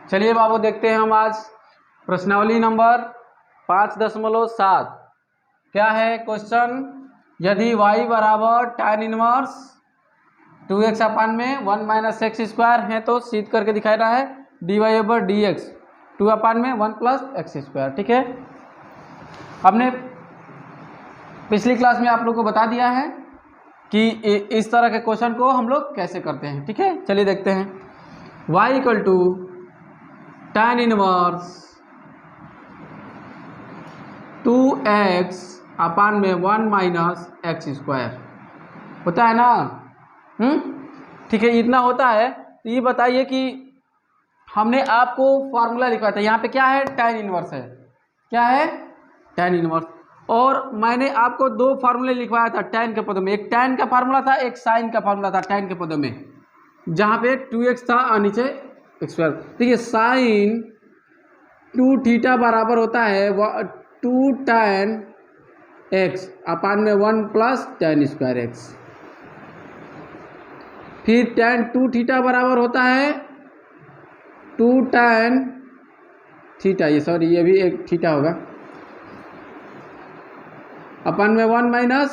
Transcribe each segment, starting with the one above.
चलिए बाबू देखते हैं हम आज प्रश्नावली नंबर 5.7। क्या है क्वेश्चन? यदि y बराबर tan इनवर्स 2x अपान में 1 माइनस एक्स स्क्वायर है तो सीध करके दिखाना है dy/dx 2 अपान में 1 प्लस एक्स स्क्वायर। ठीक है, हमने पिछली क्लास में आप लोग को बता दिया है कि इस तरह के क्वेश्चन को हम लोग कैसे करते हैं। ठीक है, चलिए देखते हैं। y equal to tan inverse 2x upon में 1 माइनस एक्स स्क्वायर होता है ना। ठीक है, इतना होता है। तो ये बताइए कि हमने आपको फॉर्मूला लिखवाया था, यहाँ पे क्या है? tan इनवर्स है। क्या है? tan inverse. और मैंने आपको दो फार्मूले लिखवाया था tan के पदों में, एक tan का फार्मूला था, एक sin का फार्मूला था tan के पदों में, जहाँ पे 2x था और नीचे एक्स स्क्वायर। देखिए sin 2 थीटा बराबर होता है 2 tan x अपान में 1 प्लस tan स्क्वायर एक्स। फिर tan 2 थीटा बराबर होता है 2 tan थीटा, ये भी एक थीटा होगा, अपान में 1 माइनस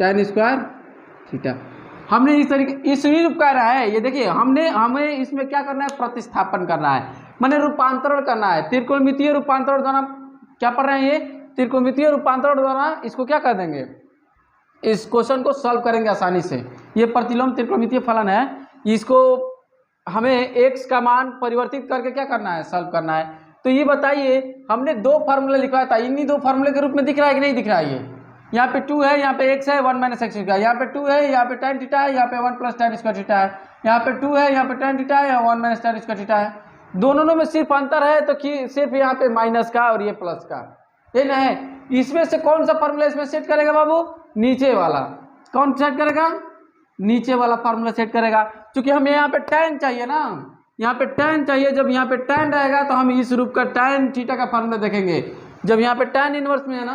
tan स्क्वायर थीटा। हमने इस तरीके इस रूप का रहा है। ये देखिए हमें इसमें क्या करना है? प्रतिस्थापन करना है, माने रूपांतरण करना है। त्रिकोणमितीय रूपांतरण द्वारा क्या पढ़ रहे हैं? ये त्रिकोणमितीय रूपांतरण द्वारा इसको क्या कर देंगे? इस क्वेश्चन को सॉल्व करेंगे आसानी से। ये प्रतिलोम त्रिकोणमितीय फलन है, इसको हमें x का मान परिवर्तित करके क्या करना है? सॉल्व करना है। तो ये बताइए, हमने दो फार्मूला लिखवाया था, इन्हीं दो फार्मूले के रूप में दिख रहा है कि नहीं दिख रहा है? ये यहाँ पे 2 है, यहाँ पे x है 1 माइनस एक्स स्क्वायर, यहाँ पे 2 है, यहाँ पे tan थीटा है, यहाँ पे 1 प्लस tan स्क्वायर थीटा है, यहाँ पे 2 है, यहाँ पे tan थीटा है, 1 माइनस tan स्क्वायर थीटा है। दोनों में सिर्फ अंतर है तो सिर्फ यहाँ पे माइनस का और ये प्लस का, ये ना है। इसमें से कौन सा फार्मूला इसमें सेट करेगा बाबू? नीचे वाला। कौन सेट करेगा? नीचे वाला फार्मूला सेट करेगा, क्योंकि हमें यहाँ पे tan चाहिए ना, यहाँ पे tan चाहिए। जब यहाँ पे tan रहेगा तो हम इस रूप का tan थीटा का फार्मूला देखेंगे। जब यहाँ पे tan इनवर्स में है ना,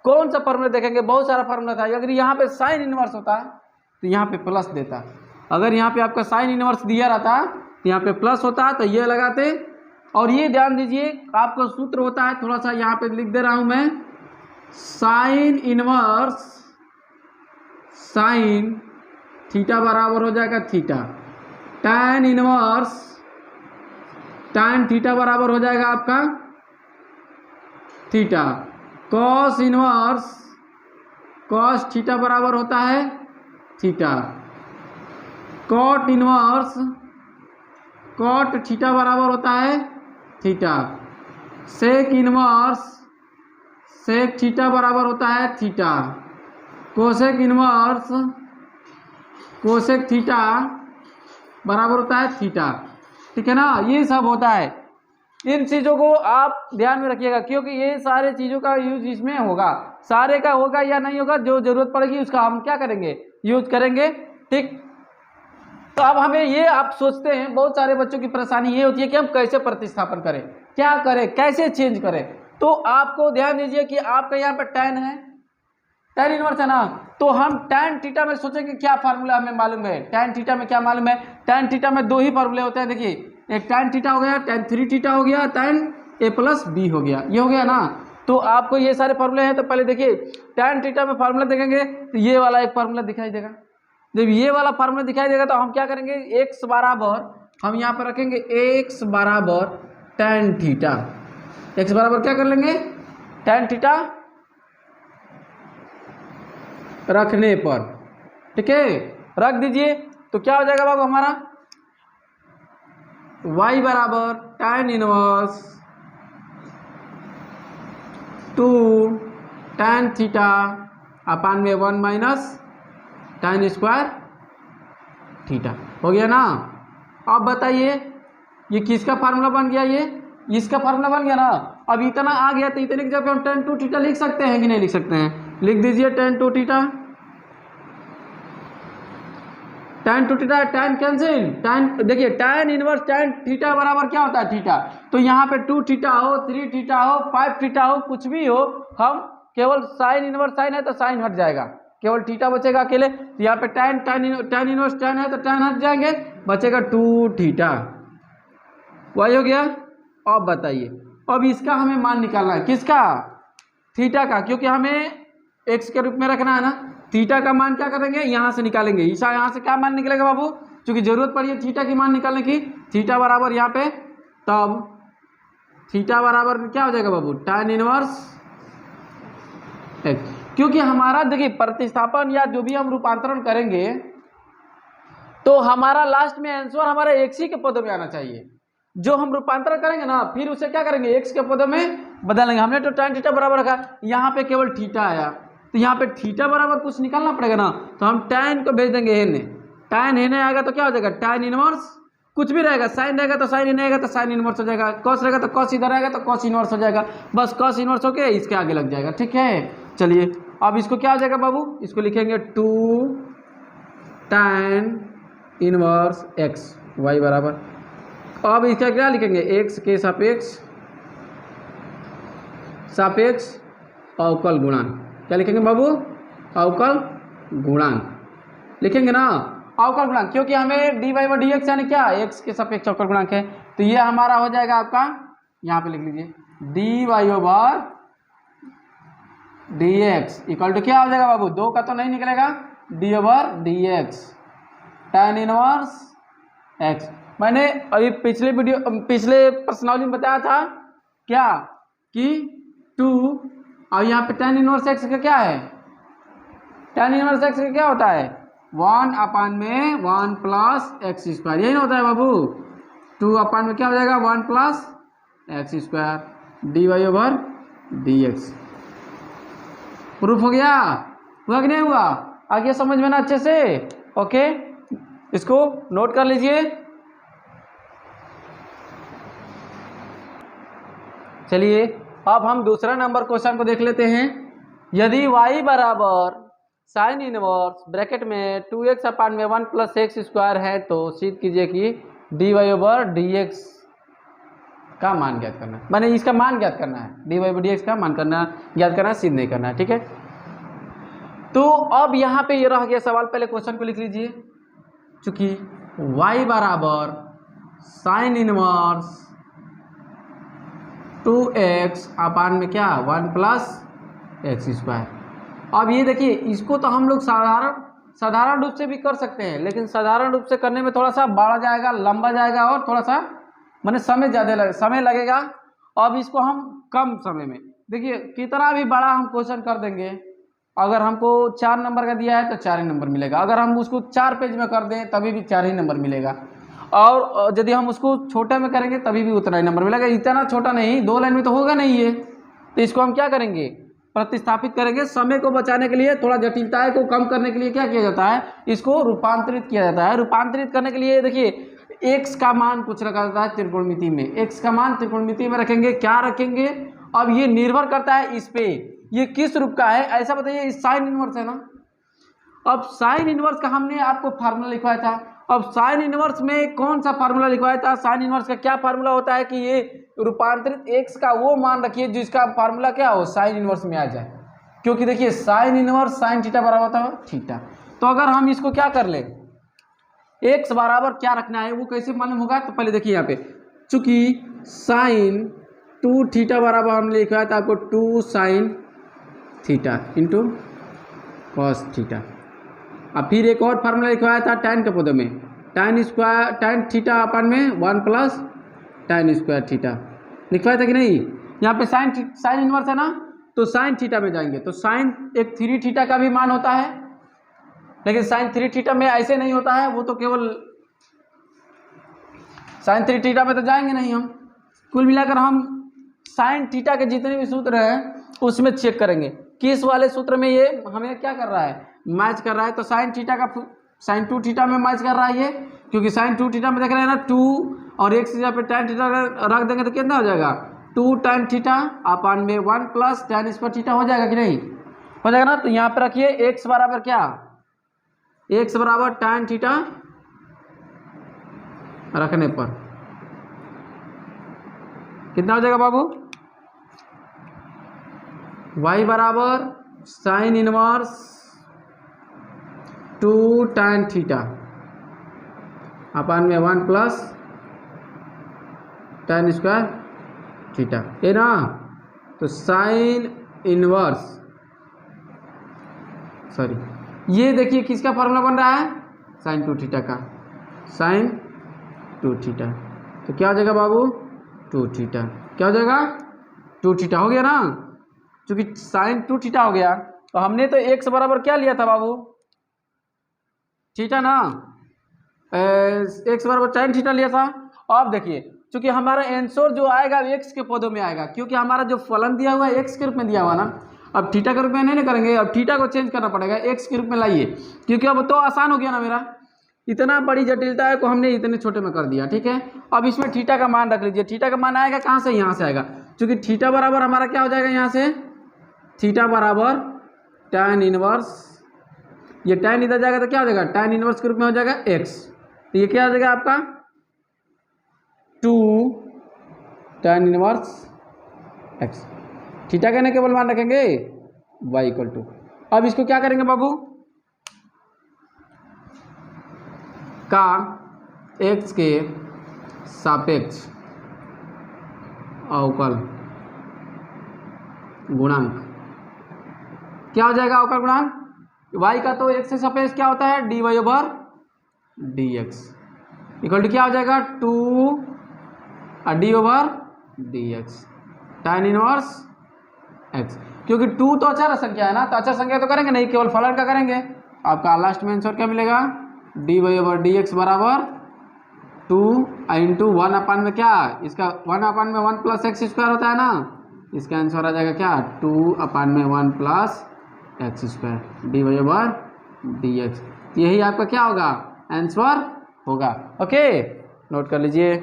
कौन सा फार्मूला देखेंगे? बहुत सारा फार्मूला था। अगर यहाँ पे sin इनवर्स होता तो यहाँ पे प्लस देता, अगर यहाँ पे आपका sin इनवर्स दिया रहता तो यहाँ पे प्लस होता, तो ये लगाते। और ये ध्यान दीजिए, आपका सूत्र होता है, थोड़ा सा यहाँ पे लिख दे रहा हूँ मैं, sin इनवर्स sin थीटा बराबर हो जाएगा theta, tan inverse tan theta बराबर हो जाएगा आपका theta, cos inverse cos theta बराबर होता है theta, cot inverse cot theta बराबर होता है theta, sec inverse sec theta बराबर होता है theta, cosec inverse cosec theta बराबर होता है थीटा। ठीक है ना, ये सब होता है। इन चीज़ों को आप ध्यान में रखिएगा, क्योंकि ये सारे चीज़ों का यूज इसमें होगा। सारे का होगा या नहीं होगा, जो जरूरत पड़ेगी उसका हम क्या करेंगे? यूज करेंगे। ठीक, तो अब हमें ये आप सोचते हैं, बहुत सारे बच्चों की परेशानी ये होती है कि हम कैसे प्रतिस्थापन करें, क्या करें, कैसे चेंज करें। तो आपको ध्यान दीजिए कि आपका यहाँ पर tan है, tan इनवर्स है ना, तो हम tan थीटा में सोचेंगे क्या फार्मूला हमें मालूम है? tan थीटा में क्या मालूम है? tan थीटा में दो ही फार्मूले होते हैं। देखिए, एक tan थीटा हो गया, tan 3 थीटा हो गया, tan a प्लस b हो गया, ये हो गया ना। तो आपको ये सारे फार्मूले हैं, तो पहले देखिए tan थीटा में फार्मूला देखेंगे तो ये वाला एक फार्मूला दिखाई देगा। जब ये वाला फार्मूला दिखाई देगा तो हम क्या करेंगे? x बराबर हम यहाँ पर रखेंगे x बराबर tan थीटा, x बराबर क्या कर लेंगे? tan थीटा रखने पर, ठीक है, रख दीजिए। तो क्या हो जाएगा बाबू हमारा? y बराबर tan inverse 2 tan theta upon में 1 माइनस tan स्क्वायर थीटा हो गया ना। अब बताइए ये किसका फार्मूला बन गया? ये इसका फार्मूला बन गया ना। अब इतना आ गया तो इतने की जगह हम tan 2 थीटा लिख सकते हैं कि नहीं लिख सकते हैं? लिख दीजिए tan 2 theta, tan 2 theta, tan cancel, tan देखिए tan इनवर्स tan थीटा बराबर क्या होता है? थीटा। तो यहाँ पे 2 थीटा हो, 3 थीटा हो, 5 थीटा हो, कुछ भी हो, हम केवल sin इनवर्स sin है तो sin हट जाएगा, केवल थीटा बचेगा अकेले। तो यहाँ पे tan इनवर्स tan है तो tan हट जाएंगे, बचेगा 2 थीटा। वाई हो गया। अब बताइए, अब इसका हमें मान निकालना है, किसका, थीटा का, क्योंकि हमें एक्स के रूप में रखना है ना। थीटा का मान क्या करेंगे, यहाँ से निकालेंगे। ईशा यहाँ से क्या मान निकलेगा बाबू, क्योंकि जरूरत पड़ी है थीटा की मान निकालने की। थीटा बराबर यहाँ पे, तब थीटा बराबर क्या हो जाएगा बाबू, tan इनवर्स एक्स। क्योंकि हमारा देखिए प्रतिस्थापन या जो भी हम रूपांतरण करेंगे तो हमारा लास्ट में आंसर हमारा एक्स ही के पदों में आना चाहिए। जो हम रूपांतरण करेंगे ना फिर उसे क्या करेंगे, एक्स के पदों में बदलेंगे। हमने तो tan थीटा बराबर रखा, यहाँ पे केवल थीटा आया, तो यहाँ पे थीटा बराबर कुछ निकालना पड़ेगा ना, तो हम tan को भेज देंगे हेने। tan हेने आएगा तो क्या हो जाएगा, tan इनवर्स, कुछ भी रहेगा, साइन रहेगा तो साइन, रहेगा तो साइन इनवर्स हो जाएगा, कॉस रहेगा तो कॉस इधर आएगा तो कॉस इनवर्स हो जाएगा, बस कॉस इनवर्स होके इसके आगे लग जाएगा। ठीक है, चलिए अब इसको क्या हो जाएगा बाबू, इसको लिखेंगे 2 tan इनवर्स एक्स वाई बराबर, अब इसका क्या लिखेंगे, एक्स के सापेक्ष अवकल गुणांक। क्या लिखेंगे बाबू, अवकल गुणांक लिखेंगे ना, अवकल गुणांक, क्योंकि हमें dy बाई डी एक्स यानी क्या, एक्स के सापेक्ष अवकल गुणांक है। तो ये हमारा हो जाएगा आपका, यहाँ पे लिख लीजिए dy over D X equal to क्या हो जाएगा बाबू, दो का तो नहीं निकलेगा, D over D X tan inverse X. मैंने अभी पिछले प्रश्नावली में बताया था क्या कि 2, और यहाँ पे tan इनवर्स एक्स का क्या है, tan इनवर्स एक्स का क्या होता है, 1/1 प्लस एक्स स्क्वायर, यही ना होता है बाबू। 2/में क्या हो जाएगा, 1 plus X square D Y over D X. Proof हो गया, हुआ कि नहीं हुआ, आगे समझ में ना अच्छे से। ओके, इसको नोट कर लीजिए। चलिए अब हम दूसरा नंबर क्वेश्चन को देख लेते हैं। यदि y बराबर साइन इनवर्स ब्रैकेट में 2x/1 प्लस एक्स स्क्वायर है तो सिद्ध कीजिए कि dy ओवर डी एक्स का मान ज्ञात करना है, मैंने इसका मान ज्ञात करना है, dy ओवर डी एक्स का मान ज्ञात करना है, सिद्ध नहीं करना है। ठीक है, तो अब यहाँ पे ये रह गया सवाल, पहले क्वेश्चन को लिख लीजिए। चूंकि y बराबर साइन इनवर्स 2x/1 में क्या 1 प्लस एक्स स्क्वायर। अब ये देखिए, इसको तो हम लोग साधारण रूप से भी कर सकते हैं, लेकिन साधारण रूप से करने में थोड़ा सा बड़ा जाएगा, लंबा जाएगा और थोड़ा सा माने समय लगेगा। अब इसको हम कम समय में, देखिए कितना भी बड़ा हम क्वेश्चन कर देंगे, अगर हमको 4 नंबर का दिया है तो 4 ही नंबर मिलेगा, अगर हम उसको 4 पेज में कर दें तभी भी 4 ही नंबर मिलेगा, और यदि हम उसको छोटे में करेंगे तभी भी उतना ही नंबर मिलेगा। इतना छोटा नहीं, 2 लाइन में तो होगा नहीं ये। तो इसको हम क्या करेंगे, प्रतिस्थापित करेंगे। समय को बचाने के लिए, थोड़ा जटिलताएं को कम करने के लिए क्या किया जाता है, इसको रूपांतरित किया जाता है। रूपांतरित करने के लिए देखिए x का मान कुछ रखा जाता है त्रिकोणमिति में, x का मान त्रिकोणमिति में रखेंगे, क्या रखेंगे, अब ये निर्भर करता है इस पे ये किस रूप का है। ऐसा बताइए, इस साइन इनवर्स है ना, अब साइन इनवर्स का हमने आपको फार्मूला लिखवाया था। अब साइन इनवर्स में कौन सा फार्मूला लिखवाया था, साइन इनवर्स का क्या फार्मूला होता है कि ये रूपांतरित x का वो मान रखिए जिसका फार्मूला क्या हो, साइन इनवर्स में आ जाए। क्योंकि देखिए साइन इनवर्स साइन थीटा बराबर होता है थीटा। तो अगर हम इसको क्या कर ले, x बराबर क्या रखना है वो कैसे मालूम होगा, तो पहले देखिए यहाँ पे, चूंकि साइन 2 थीटा बराबर हमने लिखवाया था आपको 2 sine theta into cos theta. अब फिर एक और फार्मूला लिखवाया था tan के पदों में, tan थीटा अपन में 1 प्लस tan स्क्वायर थीटा लिखवाया था कि नहीं। यहाँ पे साइन इनवर्स है ना, तो साइन थीटा में जाएंगे तो साइन एक 3 थीटा का भी मान होता है, लेकिन साइन 3 थीटा में ऐसे नहीं होता है, वो तो केवल साइन 3 थीटा में तो जाएंगे नहीं हम। कुल मिलाकर हम साइन थीटा के जितने भी सूत्र हैं उसमें चेक करेंगे किस वाले सूत्र में ये हमें क्या कर रहा है, मैच कर रहा है। तो साइन थीटा का साइन 2 थीटा में मैच कर रहा है ये, क्योंकि साइन 2 थीटा में देख रहे हैं ना 2 और एक जगह पे tan थीटा रख देंगे तो कितना हो जाएगा 2 tan थीटा अपन में 1 प्लस tan स्क्वायर थीटा हो जाएगा कि नहीं, हो जाएगा ना। तो यहाँ पे रखिए x बराबर क्या, x बराबर tan थीटा रखने पर कितना हो जाएगा बाबू, y बराबर sine inverse 2 tan theta upon में 1 प्लस tan स्क्वायर थीटा, ये ना। तो साइन इनवर्स, सॉरी, ये देखिए किसका फॉर्मूला बन रहा है, साइन 2 थीटा का, साइन 2 थीटा। तो क्या हो जाएगा बाबू, 2 थीटा, क्या हो जाएगा, 2 थीटा हो गया ना। क्योंकि साइन 2 थीटा हो गया तो हमने तो x बराबर क्या लिया था बाबू, थीटा ना, x बराबर tan थीटा लिया था। अब देखिए क्योंकि हमारा आंसर जो आएगा x के पदों में आएगा, क्योंकि हमारा जो फलन दिया हुआ है x के रूप में दिया हुआ ना। अब थीटा के रूप में नहीं करेंगे, अब थीटा को चेंज करना पड़ेगा, x के रूप में लाइए, क्योंकि अब तो आसान हो गया ना मेरा। इतना बड़ी जटिलता है को हमने इतने छोटे में कर दिया, ठीक है। अब इसमें थीटा का मान रख लीजिए, थीटा का मान आएगा कहाँ से, यहाँ से आएगा, क्योंकि थीटा बराबर हमारा क्या हो जाएगा यहाँ से, थीटा बराबर tan इनवर्स, ये tan इधर जाएगा तो क्या हो जाएगा, tan इनवर्स के रूप में हो जाएगा x। तो ये क्या हो जाएगा आपका 2 tan इनवर्स x। थीटा का ना केवल मान रखेंगे y इक्वल टू, अब इसको क्या करेंगे बाबू, का x के सापेक्ष अवकल गुणांक, क्या हो जाएगा अवकल गुणांक, y का तो x से सापेक्ष क्या होता है, dy/dx इक्वल टू क्या हो जाएगा 2d/dx tan इनवर्स x। क्योंकि 2 तो अचर संख्या है ना, तो अचर संख्या तो करेंगे नहीं, केवल फलन का करेंगे। आपका लास्ट में आंसर क्या मिलेगा, dy/dx बराबर 2 इंटू 1 में क्या, इसका 1 में 1 प्लस एक्स स्क्वायर होता है ना, इसका आंसर आ जाएगा क्या 2 में 1 प्लस एक्स स्क्वायर dy/dx। यही आपका क्या होगा, आंसर होगा। ओके, नोट कर लीजिए।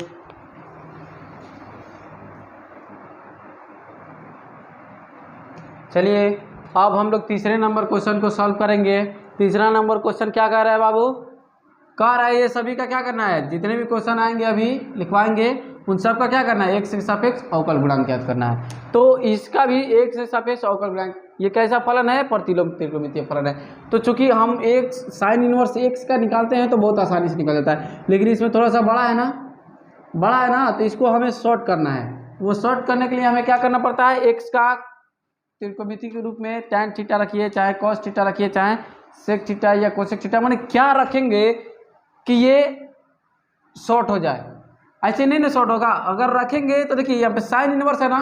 चलिए अब हम लोग तीसरे नंबर क्वेश्चन को सॉल्व करेंगे। तीसरा नंबर क्वेश्चन क्या कह रहा है बाबू, कह रहा है ये सभी का क्या करना है, जितने भी क्वेश्चन आएंगे अभी लिखवाएंगे उन सब का क्या करना है, एक से सापेक्ष अवकल गुणांक ज्ञात करना है। तो इसका भी एक से सापेक्ष अवकल गुणांक, ये कैसा फलन है, प्रतिलोम त्रिकोणमितीय फलन है। तो चूंकि हम एक साइन इनवर्स एक्स का निकालते हैं तो बहुत आसानी से निकल जाता है, लेकिन इसमें थोड़ा सा बड़ा है ना, तो इसको हमें शॉर्ट करना है। वो शॉर्ट करने के लिए हमें क्या करना पड़ता है, एक्स का त्रिकोणमिति के रूप में tan थीटा रखिए, चाहे cos थीटा रखिए, चाहे sec थीटा या कोसेक थीटा, माने क्या रखेंगे कि ये शॉर्ट हो जाए। ऐसे नहीं ना शॉर्ट होगा, अगर रखेंगे तो देखिए यहाँ पे साइन इनवर्स है ना,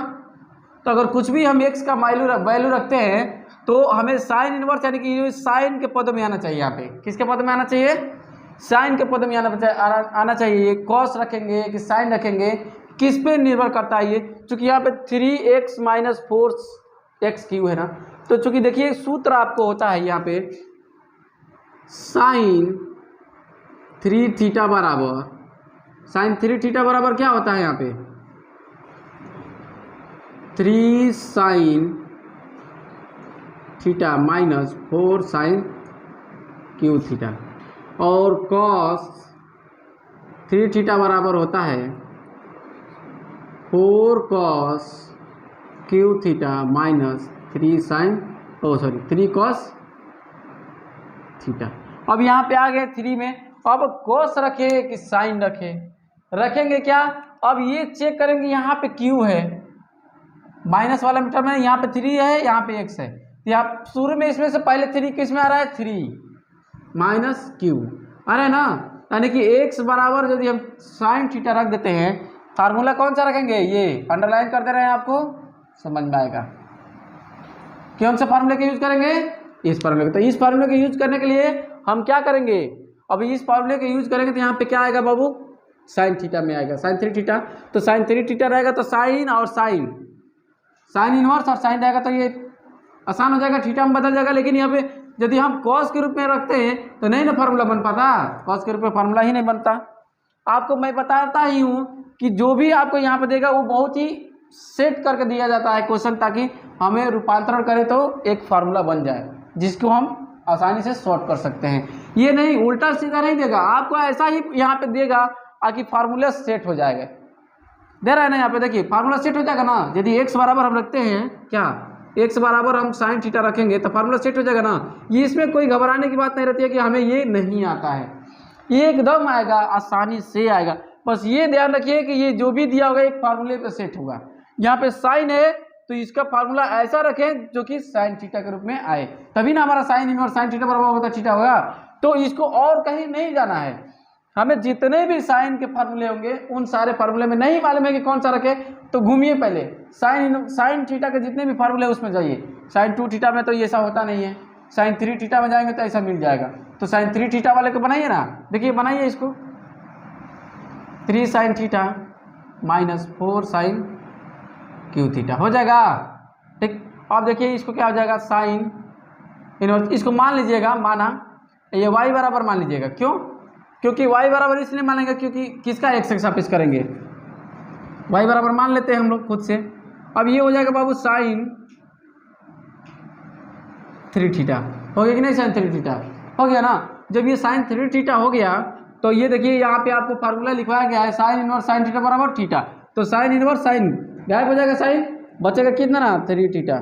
तो अगर कुछ भी हम x का वैल्यू रखते हैं तो हमें साइन इनवर्स यानी कि साइन के पद में आना चाहिए। यहाँ पे किसके पद में आना चाहिए, साइन के पद में आना चाहिए। कॉस रखेंगे कि साइन रखेंगे, किस पे निर्भर करता है ये, चूंकि यहाँ पे 3x माइनस 4x³ है ना। तो चूंकि देखिए सूत्र आपको होता है यहाँ पे साइन 3 थीटा बराबर क्या होता है यहाँ पे 3 sine theta minus 4 sine cube theta, और कॉस 3 थीटा बराबर होता है 4 cos cube theta minus 3 cos theta. अब यहाँ पे आ गए 3 में, अब कॉस रखे कि साइन रखेंगे क्या, अब ये चेक करेंगे यहाँ पे क्यू है, माइनस वाला मीटर में यहाँ पे 3 है, यहाँ पे x है, तो यहाँ शुरू में इसमें से पहले 3 किस में आ रहा है, 3 माइनस क्यू आ रहा है ना, यानी कि x बराबर यदि हम साइन थीटा रख देते हैं, फार्मूला कौन सा रखेंगे, ये अंडरलाइन कर दे रहे हैं, आपको समझ में आएगा। कौन से फार्मूले का यूज करेंगे, इस फार्मूले का। तो इस फार्मूले का यूज करने के लिए हम क्या करेंगे, अभी इस फार्मूले का यूज करेंगे तो यहाँ पे क्या आएगा बाबू, साइन थीटा में आएगा, साइन 3 थीटा। तो साइन 3 थीटा रहेगा तो साइन और साइन इनवर्स और साइन रहेगा, तो ये आसान हो जाएगा, थीटा में बदल जाएगा। लेकिन यहाँ पे यदि हम कॉस के रूप में रखते हैं तो नहीं ना फार्मूला बन पाता, कॉस के रूप में फार्मूला ही नहीं बनता। आपको मैं बताता ही हूँ कि जो भी आपको यहाँ पे देगा वो बहुत ही सेट करके दिया जाता है क्वेश्चन, ताकि हमें रूपांतरण करें तो एक फार्मूला बन जाए जिसको हम आसानी से सॉल्व कर सकते हैं। ये नहीं उल्टा सीधा नहीं देगा, आपको ऐसा ही यहाँ पे देगा ताकि फार्मूला सेट हो जाएगा। दे रहा है ना यहाँ पे, देखिए फार्मूला सेट हो जाएगा ना। यदि x बराबर हम रखते हैं, क्या x बराबर हम साइन थीटा रखेंगे तो फार्मूला सेट हो जाएगा ना। ये इसमें कोई घबराने की बात नहीं रहती है कि हमें ये नहीं आता है, ये एकदम आएगा, आसानी से आएगा। बस ये ध्यान रखिए कि ये जो भी दिया होगा एक फार्मूले पे सेट होगा। यहाँ पे साइन है तो इसका फार्मूला ऐसा रखें जो कि साइन थीटा के रूप में आए, तभी ना हमारा साइन इनवर्स साइन थीटा बराबर होगा थीटा होगा। तो इसको और कहीं नहीं जाना है, हमें जितने भी साइन के फार्मूले होंगे उन सारे फार्मूले में नहीं मालूम है कि कौन सा रखे, तो घूमिए पहले साइन थीटा के जितने भी फार्मूले उसमें जाइए। साइन 2 थीटा में तो ये ऐसा होता नहीं है, साइन 3 थीटा में जाएंगे तो ऐसा मिल जाएगा, तो साइन 3 थीटा वाले को बनाइए ना, देखिए बनाइए इसको, 3 sine theta minus 4 sine cube theta हो जाएगा। ठीक, अब देखिए इसको क्या हो जाएगा, साइन इनवर्स, इसको मान लीजिएगा, माना ये y बराबर मान लीजिएगा, क्यों, क्योंकि y बराबर इसलिए मानेंगे क्योंकि किसका x के सापेक्ष करेंगे, y बराबर मान लेते हैं हम लोग खुद से। अब ये हो जाएगा बाबू साइन 3 थीटा, हो गया कि नहीं, साइन 3 थीटा हो गया ना। जब ये साइन 3 थीटा हो गया तो ये देखिए यहाँ पे आपको फार्मूला लिखवाया गया है साइन इनवर्स साइन थीटा बराबर थीटा, तो साइन इनवर्स साइन गायब हो जाएगा, साइन बचेगा कितना ना 3 थीटा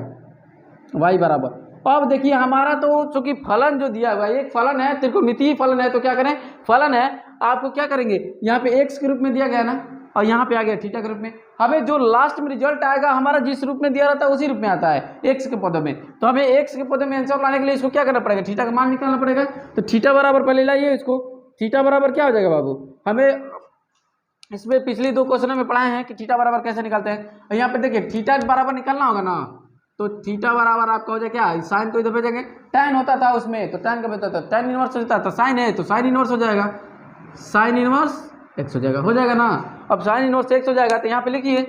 y बराबर। अब देखिए हमारा तो चूंकि फलन जो दिया हुआ है एक फलन है, त्रिकोणमितीय फलन है, तो क्या करें, फलन है आपको क्या करेंगे, यहाँ पे x के रूप में दिया गया ना और यहाँ पे आ गया थीटा के रूप में, हमें जो लास्ट में रिजल्ट आएगा हमारा जिस रूप में दिया रहता है उसी रूप में आता है x के पदों में, तो हमें x के पदों में आंसर लाने के लिए इसको क्या करना पड़ेगा, थीटा का मान निकालना पड़ेगा। तो थीटा बराबर पहले लाइए इसको, थीटा बराबर क्या हो जाएगा बाबू, हमें इसमें पिछली 2 क्वेश्चनों में पढ़ाए हैं कि थीटा बराबर कैसे निकालते हैं, और यहाँ पे देखिए थीटा बराबर निकालना होगा ना, तो थीटा बराबर आपका हो जाए क्या, साइन को इधर भेजेंगे, टैन होता था उसमें तो टैन का होता था, टैन इनवर्स होता था, साइन है तो साइन इनवर्स हो जाएगा, साइन इनवर्स x हो जाएगा ना। अब साइन इनवर्स x हो जाएगा तो यहाँ पे लिखिए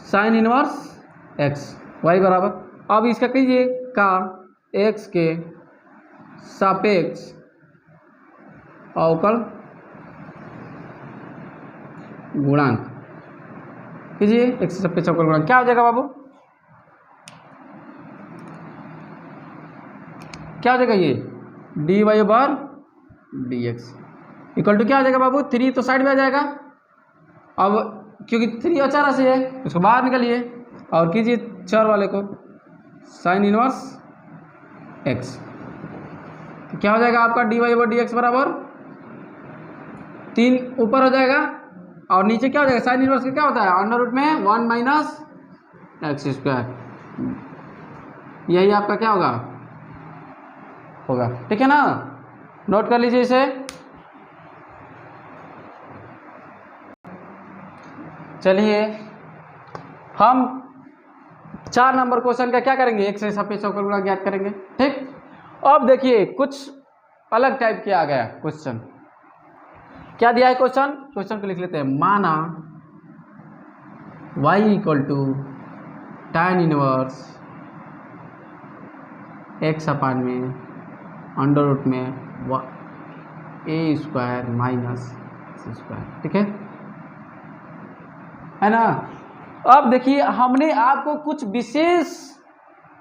साइन इनवर्स x y बराबर, अब इसका कीजिए का x के सापेक्ष अवकल गुणांक कीजिए, x के सापेक्ष अवकल गुणांक क्या हो जाएगा बाबू, क्या हो जाएगा ये dy/dx इक्वल टू क्या हो जाएगा बाबू, 3 तो साइड में आ जाएगा, अब क्योंकि 3 अचर राशि है उसको बाहर निकालिए और कीजिए चर वाले को साइन इनवर्स x, तो क्या हो जाएगा आपका dy/dx बराबर 3 ऊपर हो जाएगा और नीचे क्या हो जाएगा, साइन इनवर्स का क्या होता है अंडर रूट में 1 माइनस एक्स स्क्वायर, यही आपका क्या होगा, ठीक है ना, नोट कर लीजिए इसे। चलिए हम 4 नंबर क्वेश्चन का क्या करेंगे, x के सापेक्ष अवकल गुणांक ज्ञात करेंगे। ठीक, अब देखिए कुछ अलग टाइप के आ गया क्वेश्चन, क्या दिया है क्वेश्चन, क्वेश्चन को लिख लेते हैं, माना y equal to tan inverse x upon में अंडर रूट में a square minus c square, ठीक है ना। अब देखिए हमने आपको कुछ विशेष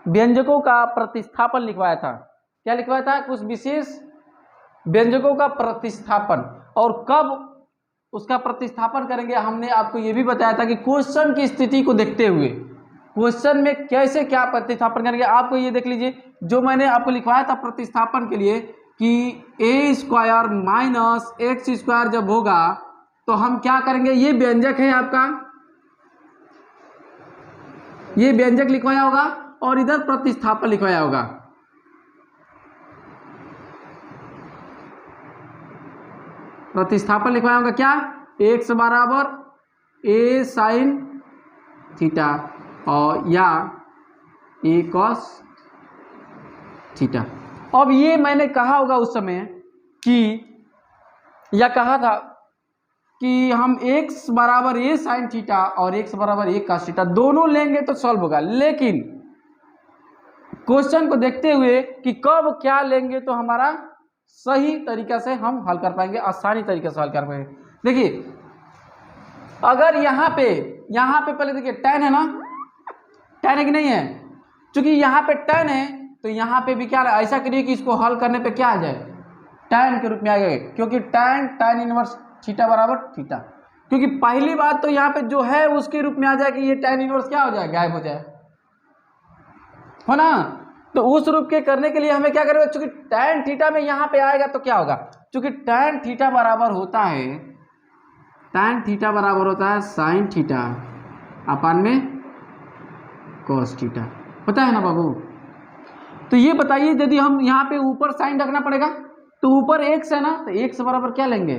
व्यंजकों का प्रतिस्थापन लिखवाया था, क्या लिखवाया था, कुछ विशेष व्यंजकों का प्रतिस्थापन, और कब उसका प्रतिस्थापन करेंगे हमने आपको ये भी बताया था कि क्वेश्चन की स्थिति को देखते हुए क्वेश्चन में कैसे क्या प्रतिस्थापन करेंगे। आपको ये देख लीजिए जो मैंने आपको लिखवाया था प्रतिस्थापन के लिए कि a square minus x square जब होगा तो हम क्या करेंगे, ये व्यंजक है आपका, ये व्यंजक लिखवाया होगा और इधर प्रतिस्थापन लिखवाया होगा। प्रतिस्थापन लिखवाया होगा क्या, x बराबर a साइन थीटा और या a कॉस थीटा। अब ये मैंने कहा होगा उस समय कि या कहा था कि हम x बराबर a साइन थीटा और x बराबर a कॉस थीटा दोनों लेंगे तो सॉल्व होगा, लेकिन क्वेश्चन को देखते हुए कि कब क्या लेंगे तो हमारा सही तरीका से हम हल कर पाएंगे, आसानी तरीके से हल कर पाएंगे। देखिए अगर यहाँ पे पहले देखिए tan है ना, tan है कि नहीं है, क्योंकि यहाँ पे tan है तो यहाँ पे भी क्या है, ऐसा करिए कि इसको हल करने पे क्या आ जाए, tan के रूप में आ जाए, क्योंकि tan इनवर्स थीटा बराबर थीटा, क्योंकि पहली बात तो यहाँ पे जो है उसके रूप में आ जाए कि ये tan इनवर्स क्या हो जाए, गायब हो जाए, हो ना। तो उस रूप के करने के लिए हमें क्या करेंगे, चूंकि tan थीटा में यहाँ पे आएगा तो क्या होगा, चूंकि tan थीटा बराबर होता है tan थीटा बराबर होता है साइन थीटा अपान में cos थीटा, होता है ना बाबू। तो ये बताइए यदि हम यहाँ पे ऊपर साइन रखना पड़ेगा तो ऊपर x है ना, तो x बराबर क्या लेंगे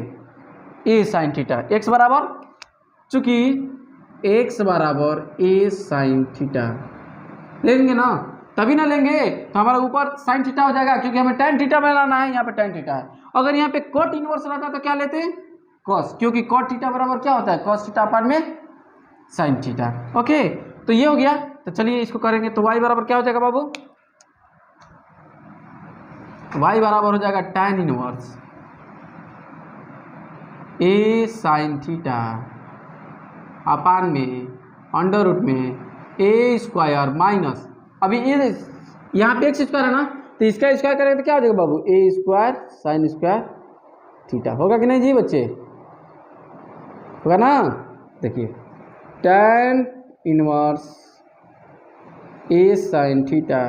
a साइन थीटा, x बराबर, चूंकि x बराबर a साइन थीटा लेंगे ना, तभी ना लेंगे तो हमारा ऊपर साइन थीटा हो जाएगा, क्योंकि हमें tan थीटा बनाना है, यहाँ पे tan थीटा है। अगर यहाँ पे cot इनवर्स रहता तो क्या लेते cos, क्योंकि cot थीटा बराबर क्या होता है cos थीटा अपान में साइन थीटा। ओके, तो ये हो गया। तो चलिए इसको करेंगे, तो y बराबर क्या हो जाएगा बाबू, y बराबर हो जाएगा tan inverse a sine theta upon में अंडर रूट में a स्क्वायर माइनस, अभी ये यहाँ पे x स्क्वायर है ना, तो इसका स्क्वायर करेंगे तो क्या हो जाएगा बाबू a square sine square theta, होगा कि नहीं जी बच्चे, होगा ना। देखिए tan inverse a sine theta,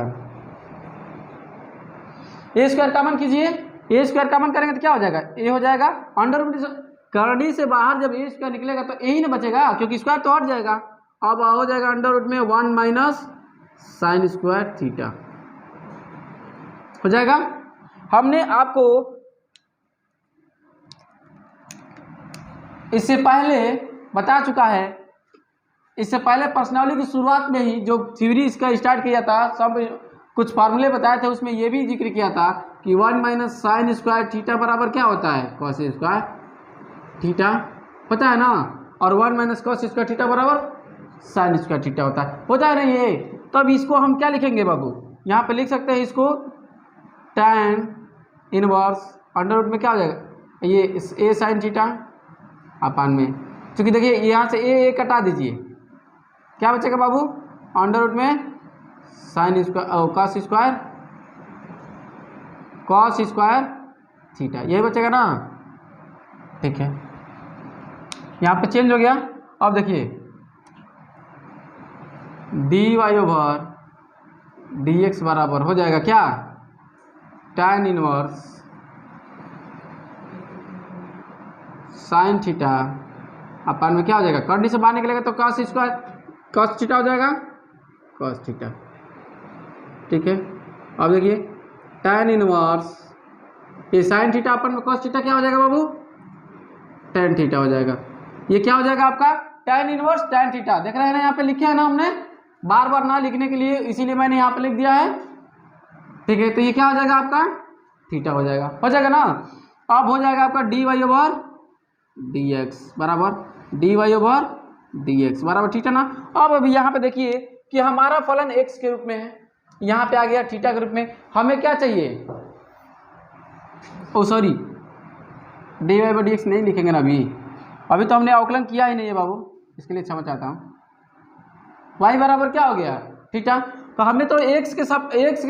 A square common कीजिए, ए स्क्वायर कॉमन करेंगे तो क्या हो जाएगा ए हो जाएगा, अंडर रूट करनी से बाहर जब ए स्क्वायर निकलेगा तो ए ही ना बचेगा, क्योंकि स्क्वायर तो हट जाएगा। अब हो जाएगा अंडर रूट में 1 माइनस साइन स्क्वायर थीटा हो जाएगा। हमने आपको इससे पहले बता चुका है, इससे पहले प्रश्नावली की शुरुआत में ही जो थ्योरी इसका स्टार्ट किया था, सब कुछ फार्मूले बताए थे, उसमें ये भी जिक्र किया था कि 1 माइनस साइन स्क्वायर थीटा बराबर क्या होता है कॉस स्क्वायर थीटा, पता है ना, और 1 माइनस कॉस स्क्वायर थीटा बराबर साइन स्क्वायर थीटा होता है ना ये। तो अब इसको हम क्या लिखेंगे बाबू, यहाँ पे लिख सकते हैं इसको tan इनवर्स अंडर रूट में क्या हो जाएगा ये a साइन थीटा अपान में, क्योंकि देखिए यहाँ से a कटा दीजिए, क्या बचेगा बाबू अंडर रूट में sine square cos square theta, यही बचेगा ना। ठीक है, यहाँ पे चेंज हो गया। अब देखिए dy ओवर dx बराबर हो जाएगा क्या tan inverse sine theta upon में क्या हो जाएगा, करनी से बाहर निकलेगा तो cos स्क्वायर cos थीटा हो जाएगा cos थीटा। ठीक है, अब देखिए tan इनवर्स ये साइन थीटा अपन में cos थीटा क्या हो जाएगा बाबू tan थीटा हो जाएगा। ये क्या हो जाएगा आपका tan इनवर्स tan थीटा, देख रहे हैं ना, यहाँ पे लिखे है ना हमने, बार बार ना लिखने के लिए इसीलिए मैंने यहाँ पे लिख दिया है। ठीक है, तो ये क्या हो जाएगा आपका थीटा हो जाएगा ना। अब हो जाएगा आपका dy ओवर dx बराबर dy ओवर dx बराबर थीटा ना। अब अभी यहाँ पे देखिए कि हमारा फलन x के रूप में है, यहाँ पे आ गया थीटा के रूप में, हमें क्या चाहिए, ओ सॉरी dy बाई dx नहीं लिखेंगे ना, अभी तो हमने अवकलन किया ही नहीं है बाबू, इसके लिए क्षमा चाहता हूँ। y बराबर क्या हो गया थीटा, तो हमने तो x के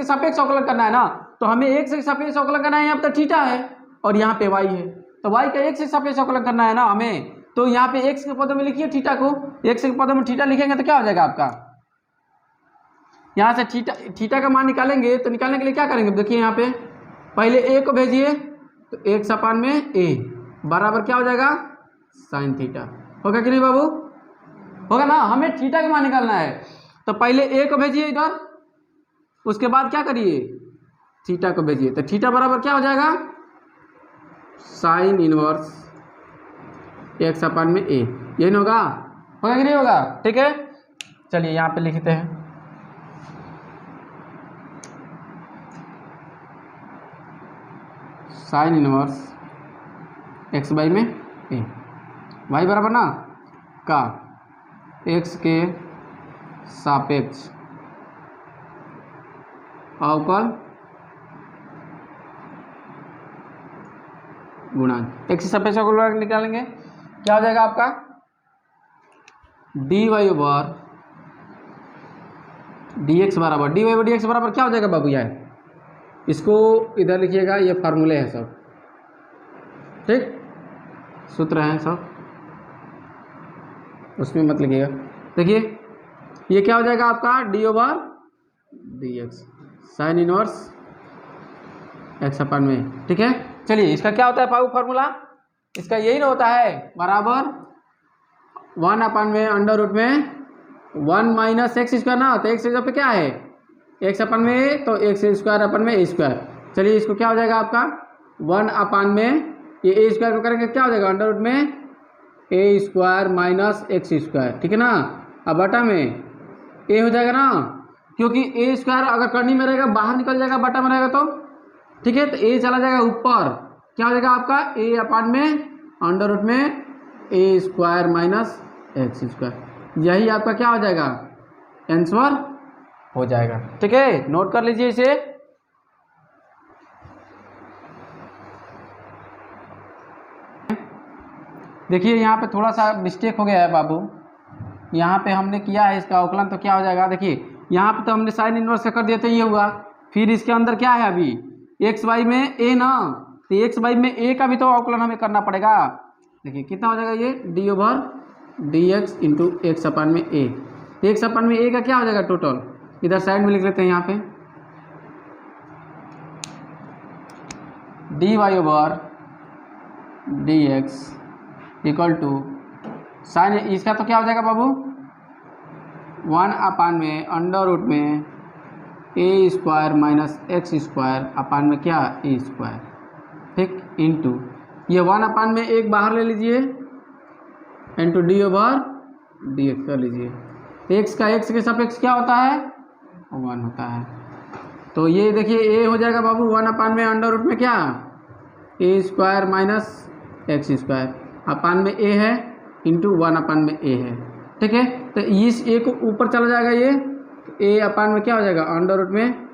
सापेक्ष अवकलन करना है ना, तो हमें x के सापेक्ष अवकलन करना है, यहाँ पे तो थीटा है और यहाँ पे y है, तो y का x के सापेक्ष अवकलन करना है ना हमें, तो यहाँ पे x के पदों में लिखिए थीटा को, x के पदों में थीटा लिखेंगे तो क्या हो जाएगा आपका, यहाँ से थीटा का मान निकालेंगे, तो निकालने के लिए क्या करेंगे, देखिए यहाँ पे पहले a को भेजिए, तो x अपान में a बराबर क्या हो जाएगा साइन थीटा, होगा कि नहीं बाबू, होगा ना। हमें थीटा का मान निकालना है, तो पहले a को भेजिए इधर, उसके बाद क्या करिए थीटा को भेजिए, तो थीटा बराबर क्या हो जाएगा साइन इनवर्स x अपान में a, यही होगा कि नहीं होगा। ठीक है, चलिए यहाँ पे लिखते हैं साइन इनवर्स x बाई में a, y बराबर ना का x के सापेक्ष अवकल गुणांक, x के सापेक्ष अवकल निकालेंगे, क्या हो जाएगा आपका dy ओवर dx बराबर dy ओवर dx बराबर क्या हो जाएगा बाबू, यार इसको इधर लिखिएगा, ये फार्मूले हैं सब, ठीक सूत्र हैं सब, उसमें मत लिखिएगा। देखिए ये क्या हो जाएगा आपका d over D x sine inverse x upon में। ठीक है, चलिए इसका क्या होता है फार्मूला, इसका यही ना होता है बराबर 1 अपन में अंडर रूट में 1 माइनस एक्स स्क्वायर ना, तो एक्स जगह पे क्या है एक्स अपन में ए, तो एक्स स्क्वायर अपन में ए स्क्वायर। चलिए इसको क्या हो जाएगा आपका 1 अपन में ये ए स्क्वायर को करेंगे क्या हो जाएगा अंडर रूट में ए स्क्वायर माइनस एक्स स्क्वायर, ठीक है ना। अब बटा में ए हो जाएगा ना, क्योंकि ए स्क्वायर अगर करनी में रहेगा बाहर निकल जाएगा, बटा में रहेगा तो ठीक है, तो ए चला जाएगा ऊपर, क्या हो जाएगा आपका ए अपन में अंडर रूट में ए स्क्वायर माइनस एक्स स्क्वायर। यही आपका क्या हो जाएगा आंसर हो जाएगा, ठीक है। नोट कर लीजिए इसे। देखिए यहाँ पे थोड़ा सा मिस्टेक हो गया है बाबू, यहाँ पे हमने किया है इसका अवकलन, तो क्या हो जाएगा देखिए यहाँ पे तो हमने साइन इनवर्स कर दिया तो ये हुआ, फिर इसके अंदर क्या है अभी एक्स वाई में ए ना, तो एक्स वाई में ए का भी तो अवकलन हमें करना पड़ेगा। देखिए कितना हो जाएगा ये d over D x into x upon में ए, एक्स अपन में ए का क्या हो जाएगा टोटल, इधर साइड में लिख लेते हैं यहाँ पे D Y over D X equal to sine इसका तो क्या हो जाएगा बाबू 1 अपान में अंडर रूट में ए square minus x square upon में क्या ए स्क्वायर, ठीक, इंटू ये 1 अपान में एक बाहर ले लीजिए into D over D x कर लीजिए। एक्स का एक्स के सापेक्ष क्या होता है 1 होता है, तो ये देखिए ए हो जाएगा बाबू 1 अपान में अंडर रूट में क्या a square minus x square upon में ए है इंटू 1 अपान में ए है, ठीक है। तो इस ए को ऊपर चला जाएगा, ये ए अपान में क्या हो जाएगा अंडर रूट में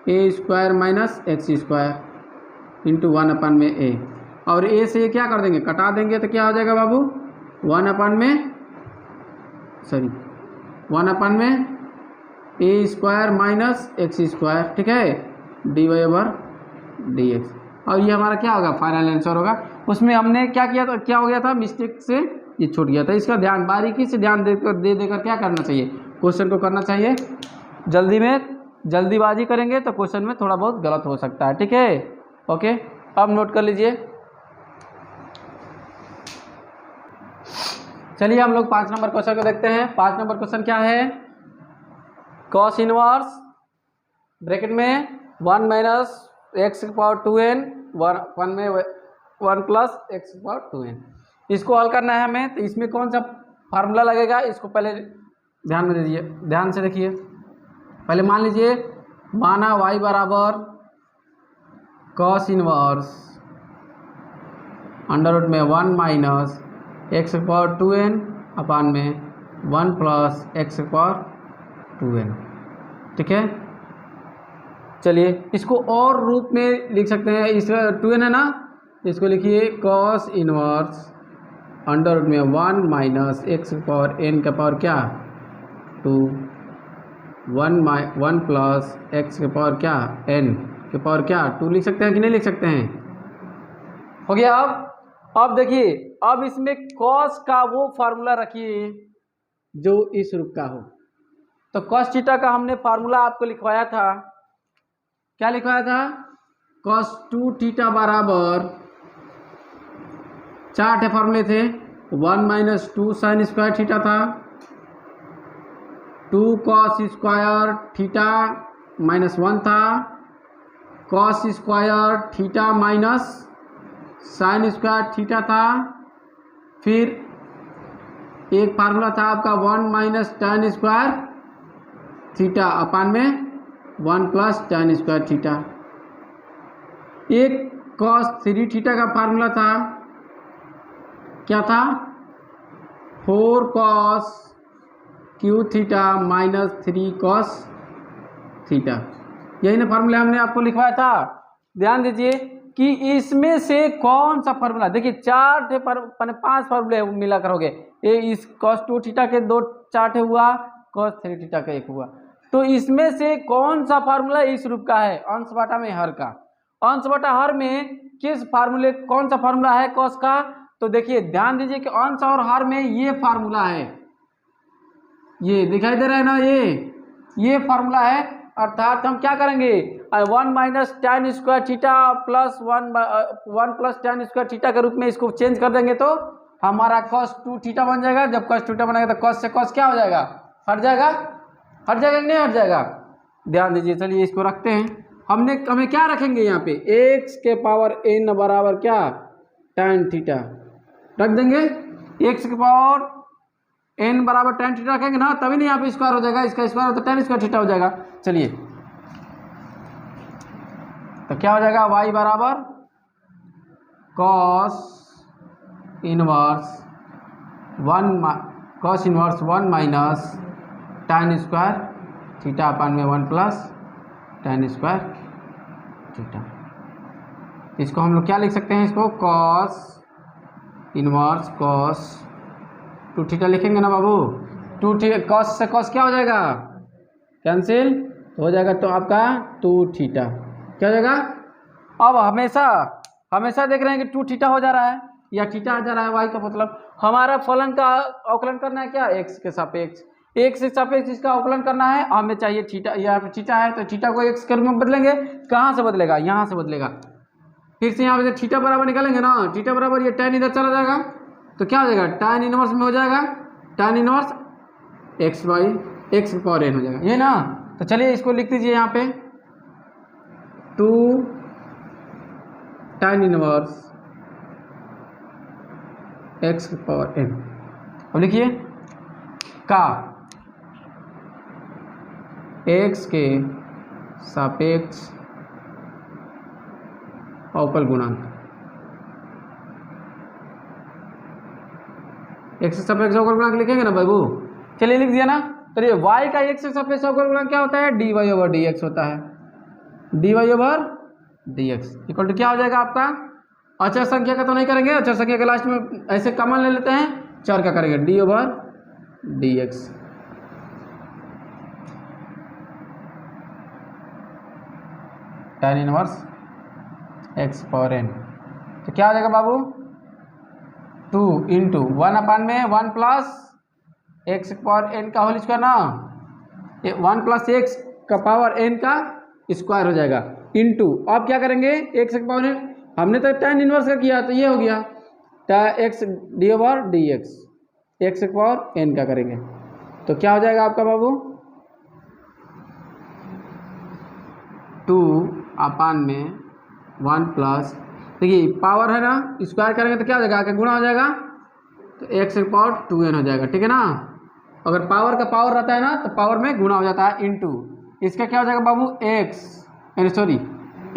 ए square minus x square into 1 upon में ए, और ए से क्या कर देंगे कटा देंगे, तो क्या हो जाएगा बाबू 1 अपान में 1 अपान में ए स्क्वायर माइनस एक्स स्क्वायर, ठीक है, D Y over D X. और ये हमारा क्या होगा फाइनल आंसर होगा। उसमें हमने क्या किया था, क्या हो गया था मिस्टेक से ये छूट गया था, इसका ध्यान बारीकी से ध्यान देकर क्या करना चाहिए क्वेश्चन को करना चाहिए। जल्दी में जल्दीबाजी करेंगे तो क्वेश्चन में थोड़ा बहुत गलत हो सकता है, ठीक है। ओके अब नोट कर लीजिए। चलिए हम लोग 5 नंबर क्वेश्चन को देखते हैं। 5 नंबर क्वेश्चन क्या है, कॉस इनवर्स ब्रैकेट में 1 माइनस एक्स की पावर 2n 1 में 1 प्लस एक्स की पावर 2n, इसको हल करना है हमें। तो इसमें कौन सा फार्मूला लगेगा इसको पहले ध्यान में दीजिए, ध्यान से देखिए। पहले मान लीजिए माना y बराबर कॉस इनवर्स अंडर रूट में 1 माइनस एक्स की पावर 2n अपान में 1 प्लस एक्स की पावर 2n, ठीक है। चलिए इसको और रूप में लिख सकते हैं, इस 2n है ना, इसको लिखिए कॉस इनवर्स अंडर रूट में 1 माइनस एक्स की पावर n का पावर क्या 2 1 प्लस एक्स के पावर क्या n के पावर क्या 2 लिख सकते हैं कि नहीं लिख सकते हैं। हो गया। अब देखिए अब इसमें कॉस का वो फार्मूला रखिए जो इस रूप का हो। तो कॉस थीटा का हमने फार्मूला आपको लिखवाया था, क्या लिखवाया था कॉस 2 थीटा बराबर 4 फार्मूले थे, 1 माइनस 2 साइन स्क्वायर थीटा था, 2 कॉस स्क्वायर थीटा माइनस 1 था, cos square theta minus sine square theta था, फिर एक फार्मूला था आपका 1 minus tan square theta upon में 1 प्लस tan स्क्वायर थीटा, एक कॉस 3 थीटा का फार्मूला था, क्या था 4 cos cube theta minus 3 cos theta. यही ना फार्मूला हमने आपको लिखवाया था। ध्यान दीजिए कि इसमें से कौन सा फार्मूला, देखिए 5 फार्मूले मिला करोगे, ये इस cos 2 थीटा के 2 चार्ट हुआ, cos 3 थीटा का 1 हुआ, तो इसमें से कौन सा फार्मूला इस रूप का है अंश बटा में हर का। अंश बटा हर में किस फार्मूले कौन सा फार्मूला है cos का, तो देखिए ध्यान दीजिए कि अंश और हर में ये फार्मूला है, ये दिखाई दे रहा है ना, ये फार्मूला है। अर्थात हम क्या करेंगे 1 minus tan square theta plus 1 plus tan square theta के रूप में इसको चेंज कर देंगे तो हमारा cos 2 थीटा बन जाएगा। जब cos थीटा बनेगा तो cos से cos क्या हो जाएगा, हट जाएगा, हट जाएगा कि नहीं हट जाएगा, ध्यान दीजिए। चलिए इसको रखते हैं। हमें क्या रखेंगे यहाँ पे, x के पावर n बराबर क्या, tan थीटा रख देंगे। x के पावर n बराबर tan थीटा रखेंगे ना, तभी नहीं यहाँ पे स्क्वायर हो जाएगा, इसका स्क्वायर हो तो tan स्क्वायर थीटा हो जाएगा। चलिए तो क्या हो जाएगा, y बराबर cos inverse 1 minus tan square theta upon में 1 प्लस tan स्क्वायर थीटा। इसको हम लोग क्या लिख सकते हैं, इसको cos इनवर्स cos 2 थीटा लिखेंगे ना बाबू। 2 थीटा cos से cos क्या हो जाएगा, कैंसिल हो जाएगा, तो आपका 2 थीटा क्या हो जाएगा। अब हमेशा देख रहे हैं कि 2 थीटा हो जा रहा है या थीटा आ जा रहा है, वाई का मतलब हमारा फलन का अवकलन करना है क्या, एक्स के सापेक्ष, एक्स के सापेक्ष इसका अवकलन करना है। हमें चाहिए थीटा, यहाँ पे थीटा है तो थीटा को एक्स के रूप में बदलेंगे। कहाँ से बदलेगा, यहाँ से बदलेगा। फिर से यहाँ पे थीटा बराबर निकालेंगे ना, थीटा बराबर ये tan इधर चला जाएगा तो क्या हो जाएगा, tan इनवर्स में हो जाएगा, tan inverse x by x के पावर n हो जाएगा, ये ना। तो चलिए इसको लिख दीजिए यहाँ पे 2 tan इनवर्स एक्स की पावर n। अब लिखिए का x के सापेक्ष अवकल गुणांक, x के सापेक्ष अवकल गुणांक लिखेंगे ना बाबू। चलिए लिख दिया ना। तो ये y का x के सापेक्ष अवकल गुणांक क्या होता है, dy ओवर dx होता है, dy over dx equal to क्या हो जाएगा आपका, अचर संख्या का तो नहीं करेंगे, अचर संख्या के लास्ट में ऐसे कॉमन ले लेते हैं, चर का करेंगे D over D X. tan inverse x power n तो क्या हो जाएगा बाबू, 2 इंटू 1 अपान में 1 प्लस एक्स पावर n का होल स्क्वायर ना, 1 प्लस एक्स का पावर n का स्क्वायर हो जाएगा इंटू, अब क्या करेंगे एक्स का पावर n, हमने तो tan इनवर्स का किया तो ये हो गया x D over D x, x के पावर n का करेंगे तो क्या हो जाएगा आपका बाबू, 2 अपान में 1 प्लस, देखिए पावर है ना, स्क्वायर करेंगे तो क्या हो जाएगा, आके गुणा हो जाएगा तो x के पावर 2n हो जाएगा, ठीक है ना। अगर पावर का पावर रहता है ना तो पावर में गुणा हो जाता है इंटू, इसका क्या हो जाएगा बाबू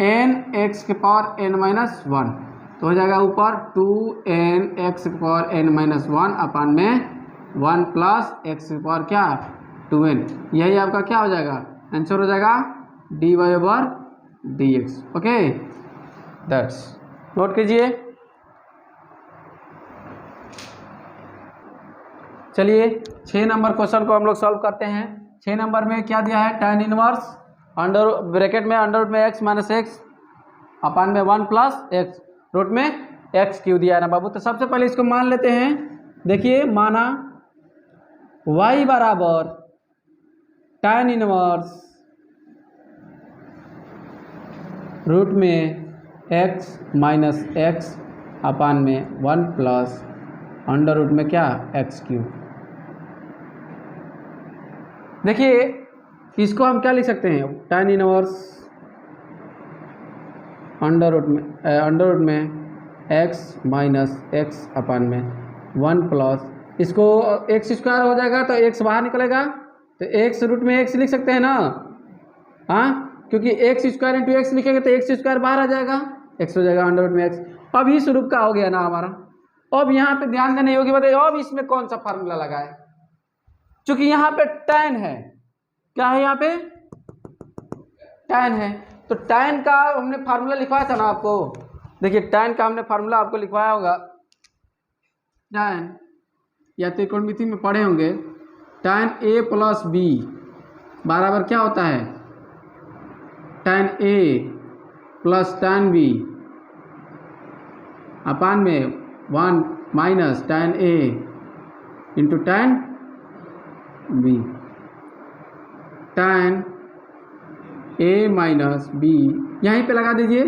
n x के पावर n माइनस 1 तो हो जाएगा ऊपर 2n x के पावर n माइनस 1 अपान में 1 प्लस एक्स के पावर क्या 2n, यही आपका क्या हो जाएगा, आंसर हो जाएगा dy over dx। Okay that's, note कीजिए। चलिए 6 नंबर क्वेश्चन को हम लोग सॉल्व करते हैं। 6 नंबर में क्या दिया है, tan इनवर्स अंडर ब्रैकेट में अंडर रूट में x माइनस एक्स अपान में 1 प्लस एक्स रूट में एक्स क्यू दिया है ना बाबू। तो सबसे पहले इसको मान लेते हैं। देखिए माना y बराबर tan इनवर्स रूट में x माइनस एक्स अपान में 1 प्लस अंडर रूट में क्या एक्स क्यू। देखिए इसको हम क्या लिख सकते हैं, tan इनवर्स अंडर रूट में x माइनस एक्स अपान में 1 प्लस, इसको एक्स स्क्वायर हो जाएगा तो x बाहर निकलेगा तो x रूट में x लिख सकते हैं ना, हाँ क्योंकि एक्स स्क्वायर इंटू एक्स लिखेंगे तो एक्स स्क्वायर बाहर आ जाएगा, एक्स हो जाएगा अंडर रूट में एक्स। अब इस रूप का हो गया ना हमारा। अब यहाँ पे ध्यान देने योग्य बताइए, अब इसमें कौन सा फार्मूला लगाए, क्योंकि यहाँ पे tan है, क्या है यहाँ पे tan है, तो tan का हमने फार्मूला लिखवाया था ना आपको। देखिए tan का हमने फार्मूला आपको लिखवाया होगा, tan या तो त्रिकोणमिति में पढ़े होंगे, tan a प्लस बी बराबर क्या होता है, tan a plus tan b अपान में 1 minus tan a into tan b, tan a minus b यहीं पे लगा दीजिए,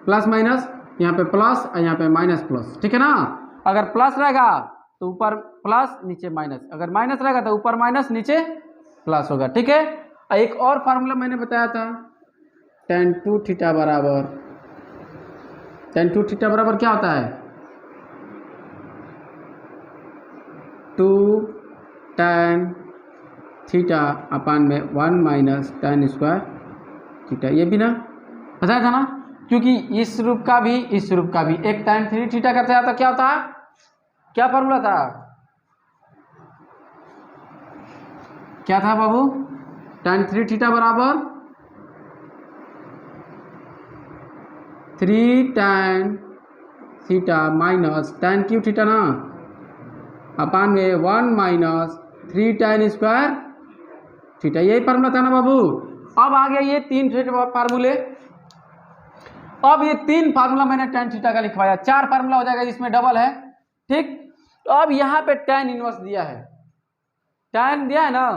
प्लस माइनस यहाँ पे प्लस और यहाँ पे माइनस प्लस, ठीक है ना। अगर प्लस रहेगा तो ऊपर प्लस नीचे माइनस, अगर माइनस रहेगा तो ऊपर माइनस नीचे प्लस होगा। ठीक है, एक और फार्मूला मैंने बताया था tan 2 थीटा बराबर, tan 2 थीटा बराबर क्या होता है 2 tan थीटा अपान में 1 माइनस tan स्क्वायर थीटा। ये भी ना बताया था ना, क्योंकि इस रूप का भी इस रूप का भी एक tan 3 थीटा करते हैं तो क्या होता है, क्या फार्मूला था, क्या था बाबू, tan 3 थीटा बराबर 3 tan theta minus tan cube theta ना अपान में 1 माइनस 3 tan स्क्वायर थीटा। यही फार्मूला था ना बाबू। अब आ गया ये 3 फार्मूले। अब ये 3 फार्मूला मैंने tan थीटा का लिखवाया, 4 फार्मूला हो जाएगा, इसमें डबल है। ठीक, तो अब यहाँ पे tan इनवर्स दिया है, tan दिया है ना,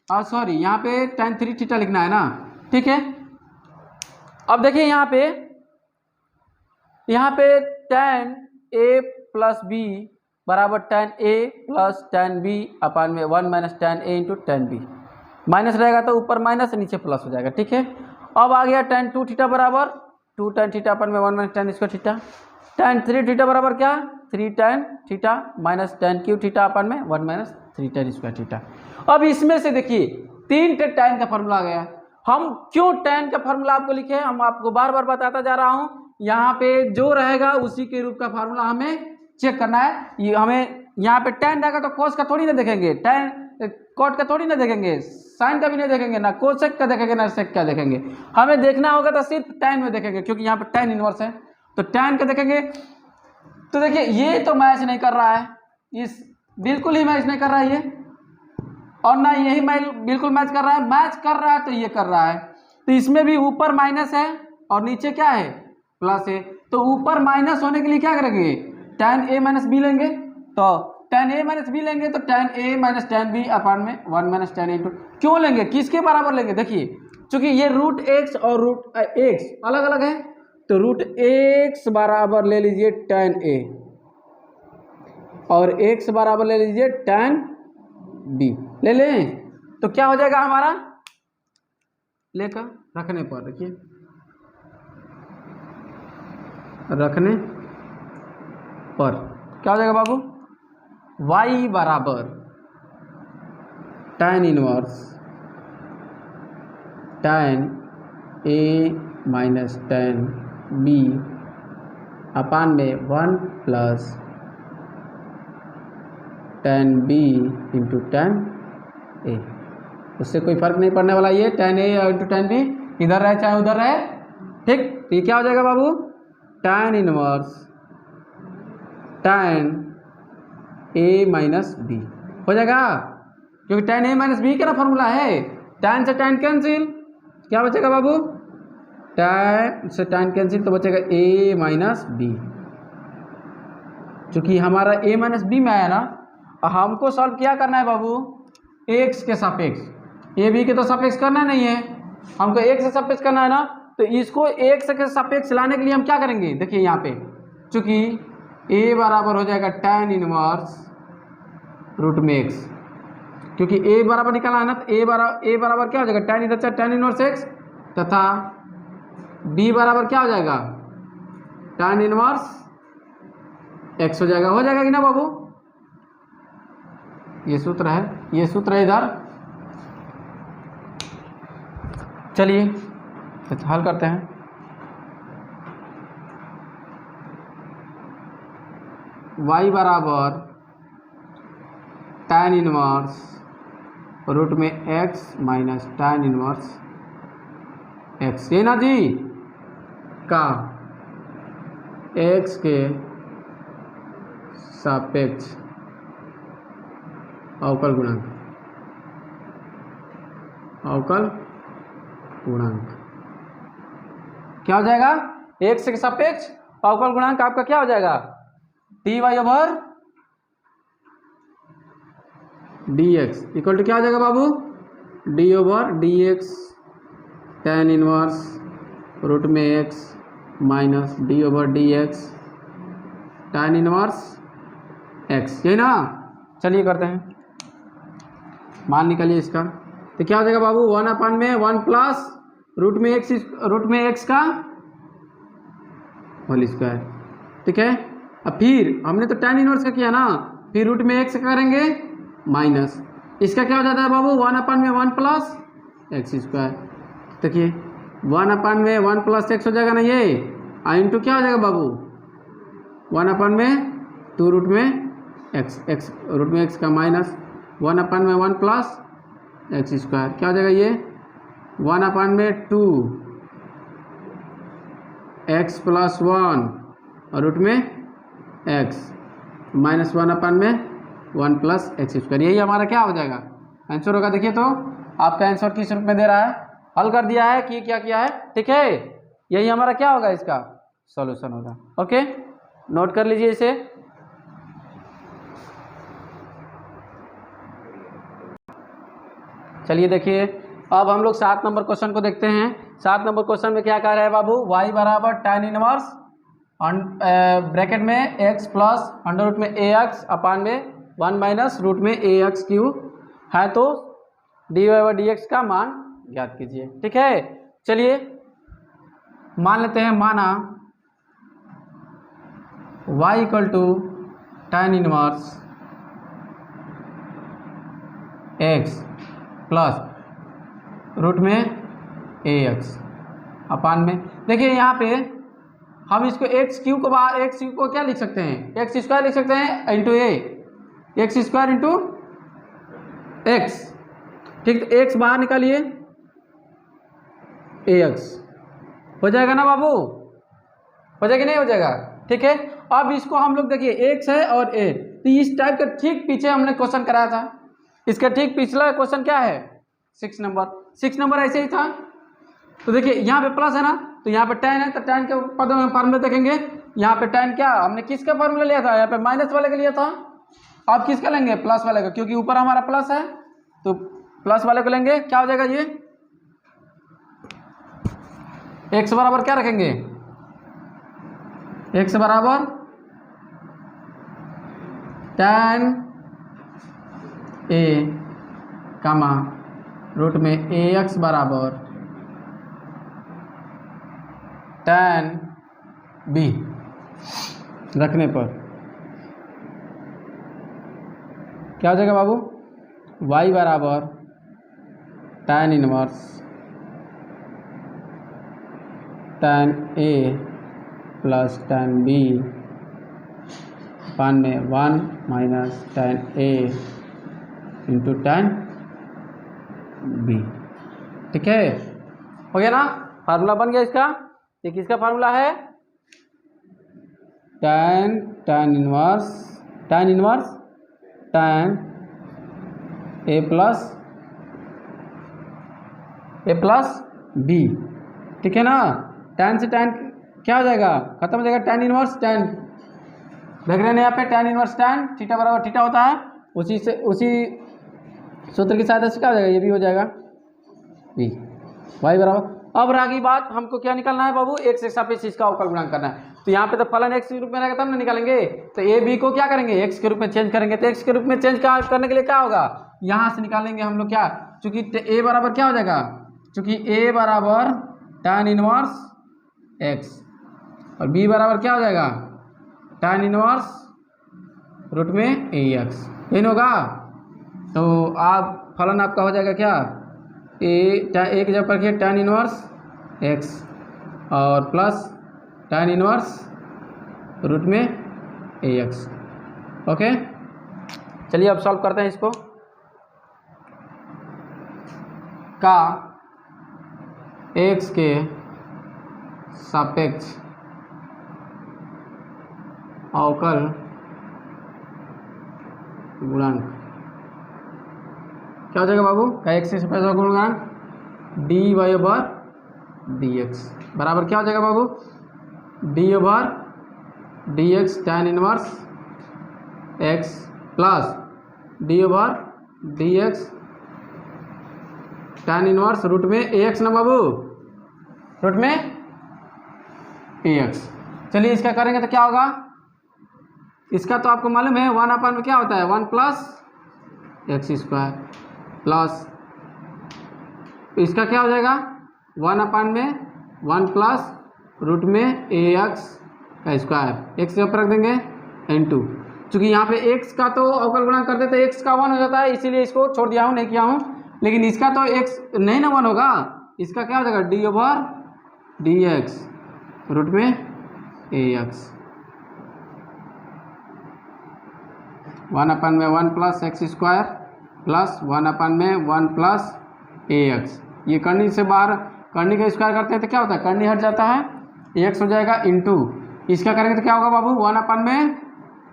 और सॉरी यहाँ पे tan 3 थीटा लिखना है ना। ठीक है, अब देखिए यहाँ पे tan a प्लस बी बराबर tan a plus tan b अपान में 1 minus tan a into tan b, minus रहेगा तो ऊपर माइनस नीचे प्लस हो जाएगा। ठीक है, अब आ गया tan 2 थीटा बराबर 2 tan थीटा अपान में 1 minus tan square theta, tan 3 theta बराबर क्या 3 tan theta minus tan cube theta upon में 1 माइनस 3 tan स्क्वायर थीटा। अब इसमें से देखिए 3 tan का फॉर्मूला आ गया। हम क्यों tan का फॉर्मूला आपको लिखे, हम आपको बार बार बताता जा रहा हूं, यहाँ पे जो रहेगा उसी के रूप का फार्मूला हमें चेक करना है। ये हमें यहाँ पे tan रहेगा तो cos का थोड़ी ना देखेंगे, tan cot का थोड़ी ना देखेंगे, sin का भी नहीं देखेंगे, ना कोसेक का देखेंगे ना सेक का देखेंगे। हमें देखना होगा तो सिर्फ tan में देखेंगे, क्योंकि यहाँ पे tan इनवर्स है तो tan का देखेंगे। तो देखिए ये तो मैच नहीं कर रहा है, इस बिल्कुल ही मैच नहीं कर रहा है ये, और ना यही बिल्कुल मैच कर रहा है, मैच कर रहा है तो ये कर रहा है। तो इसमें भी ऊपर माइनस है और नीचे क्या है प्लस है, तो ऊपर माइनस होने के लिए क्या करेंगे tan a माइनस बी लेंगे, तो tan a माइनस बी लेंगे तो tan a minus tan b अपान में 1 माइनस tan a इंटू, क्यों लेंगे किसके बराबर लेंगे, देखिए चूंकि ये रूट x और रूट x अलग अलग है तो रूट x बराबर ले लीजिए tan a और x बराबर ले लीजिए tan b, ले लें तो क्या हो जाएगा हमारा, लेकर रखने पर देखिए रखने पर क्या हो जाएगा बाबू, y बराबर tan inverse tan a minus tan b अपान में 1 plus tan b into tan a। उससे कोई फर्क नहीं पड़ने वाला, ये tan a into tan b इधर रहे चाहे उधर रहे। ठीक, तो ये क्या हो जाएगा बाबू, tan inverse tan a minus B हो जाएगा, क्योंकि tan a माइनस बी का ना फॉर्मूला है, tan से tan कैंसिल, क्या बचेगा बाबू, tan से tan कैंसिल तो बचेगा a माइनस बी। चूंकि हमारा a माइनस बी में आया ना, हमको सॉल्व क्या करना है बाबू, x के सापेक्ष, a b के तो सापेक्ष करना नहीं है, हमको x से सापेक्ष करना है ना, तो इसको x के सापेक्ष लाने के लिए हम क्या करेंगे, देखिए यहाँ पे चूंकि a बराबर हो जाएगा tan इनवर्स रूट में x, क्योंकि a बराबर निकाला है ना, तो a बराबर क्या हो जाएगा tan इधर चाहे tan इनवर्स x, तथा b बराबर क्या हो जाएगा tan इनवर्स x हो जाएगा कि ना बाबू, ये सूत्र है, ये सूत्र है इधर। चलिए हल करते हैं। y बराबर tan इनवर्स रूट में x minus tan inverse x, ये ना जी का x के सापेक्ष अवकल गुणांक, अवकल गुणांक क्या हो जाएगा, x के सापेक्ष अवकल गुणांक आपका क्या हो जाएगा dy over dx equal to क्या हो जाएगा बाबू, d over dx tan inverse root में x minus D over D X tan inverse X, यही ना। चलिए करते हैं, मान निकालिए इसका। तो क्या हो जाएगा बाबू, 1 में 1 प्लस रूट में एक्स का होल स्क्वायर, ठीक है। अब फिर हमने तो tan इनवर्स का किया ना, फिर रूट में एक्स का करेंगे माइनस, इसका क्या हो जाता है बाबू, 1 में 1 प्लस एक्स स्क्वायर। देखिए 1 में 1 प्लस एक्स हो जाएगा ना ये, इंटू क्या हो जाएगा बाबू, 1 में 2 रूट में एक्स रूट में एक्स का माइनस 1 में 1 प्लस एक्स स्क्वायर, क्या हो जाएगा ये 1 में 2 एक्स प्लस 1 और रूट में एक्स माइनस 1 में 1 प्लस एक्स स्क्वायर, यही हमारा क्या हो जाएगा आंसर होगा। देखिए तो आपका आंसर किस रूप में दे रहा है, हल कर दिया है कि क्या किया है, ठीक है। यही हमारा क्या होगा, इसका सॉल्यूशन होगा। ओके, नोट कर लीजिए इसे। चलिए देखिए, अब हम लोग 7 नंबर क्वेश्चन को देखते हैं। 7 नंबर क्वेश्चन में क्या कह रहा है बाबू, y बराबर tan इनवर्स ब्रैकेट में x प्लस अंडर रूट में ax अपान में 1 माइनस रूट में ax क्यूब है, तो dy ओवर dx का मान ज्ञात कीजिए, ठीक है। चलिए मान लेते हैं, माना y equal to tan inverse x plus root में ax अपान में, देखिए यहाँ पे हम इसको एक्स क्यूब को क्या लिख सकते हैं, एक्स स्क्वायर लिख सकते हैं into x square into x, ठीक। तो एक्स बाहर निकालिए, ax हो जाएगा ना बाबू, हो जाएगा नहीं हो जाएगा, ठीक है। अब इसको हम लोग देखिए एक्स है और a, तो इस टाइप का ठीक पीछे हमने क्वेश्चन कराया था, इसका ठीक पिछला क्वेश्चन क्या है 6 नंबर ऐसे ही था। तो देखिए यहाँ पे प्लस है ना, तो यहाँ पे tan है, तो tan के पदों में फार्मूला देखेंगे, यहाँ पे tan क्या हमने किसका फार्मूला लिया था, यहाँ पे माइनस वाले का लिया था, अब किसका लेंगे प्लस वाले का, क्योंकि ऊपर हमारा प्लस है तो प्लस वाले को लेंगे। क्या हो जाएगा ये, x बराबर क्या रखेंगे, x बराबर tan a कामा रूट में ax बराबर tan b रखने पर क्या हो जाएगा बाबू, y बराबर tan inverse tan a plus tan b अपान में 1 minus tan a into tan b, ठीक है। हो गया ना, फार्मूला बन गया इसका। ये किसका फार्मूला है, tan inverse tan a plus b, ठीक है ना। tan से tan क्या हो जाएगा, खत्म हो जाएगा, tan इनवर्स tan, देख रहे हैं यहाँ पे tan इनवर्स tan थीटा बराबर थीटा होता है, उसी सूत्र की सहायता से क्या हो जाएगा, ये भी हो जाएगा b y बराबर। अब रही बात, हमको क्या निकालना है बाबू, x के सापेक्ष इसका अवकल गुणांक करना है। तो यहाँ पे तो फलन x के रूप में रहेगा तब ना निकालेंगे, तो a b को क्या करेंगे x के रूप में चेंज करेंगे। तो x के रूप में चेंज करने के लिए क्या होगा, यहाँ से निकालेंगे हम लोग क्या, चूंकि a बराबर क्या हो जाएगा, चूंकि a बराबर tan इनवर्स x और b बराबर क्या हो जाएगा tan इनवर्स रूट में ax, यही होगा। तो आप फलन आपका हो जाएगा क्या, एक जब करके tan इनवर्स x और प्लस tan इनवर्स रूट में ax। ओके, चलिए अब सॉल्व करते हैं इसको। का x के सापेक्ष अवकल गुणांक क्या हो जाएगा बाबू, का x के सापेक्ष अवकल गुणांक dy ओवर dx बराबर क्या हो जाएगा बाबू, d over dx tan inverse x plus d over dx tan inverse root में ax ना बाबू, रूट में AX। चलिए इसका करेंगे तो क्या होगा, इसका तो आपको मालूम है 1 में क्या होता है 1 प्लस x² प्लस इसका क्या हो जाएगा 1 में 1 प्लस रूट में AX का स्क्वायर, x ऊपर रख देंगे n2। चूँकि यहाँ पे x का तो अवकल गुणा करते तो x का 1 हो जाता है, इसीलिए इसको छोड़ दिया हूँ, नहीं किया हूँ। लेकिन इसका तो x नहीं ना 1 होगा, इसका क्या हो जाएगा d/dx रूट में AX। 1 में 1 प्लस x² प्लस 1 में 1 प्लस AX। ये कर्णी से बाहर कर्णी का स्क्वायर करते हैं तो क्या होता है, कर्णी हट जाता है, x हो जाएगा इंटू इसका करेंगे तो क्या होगा बाबू 1 में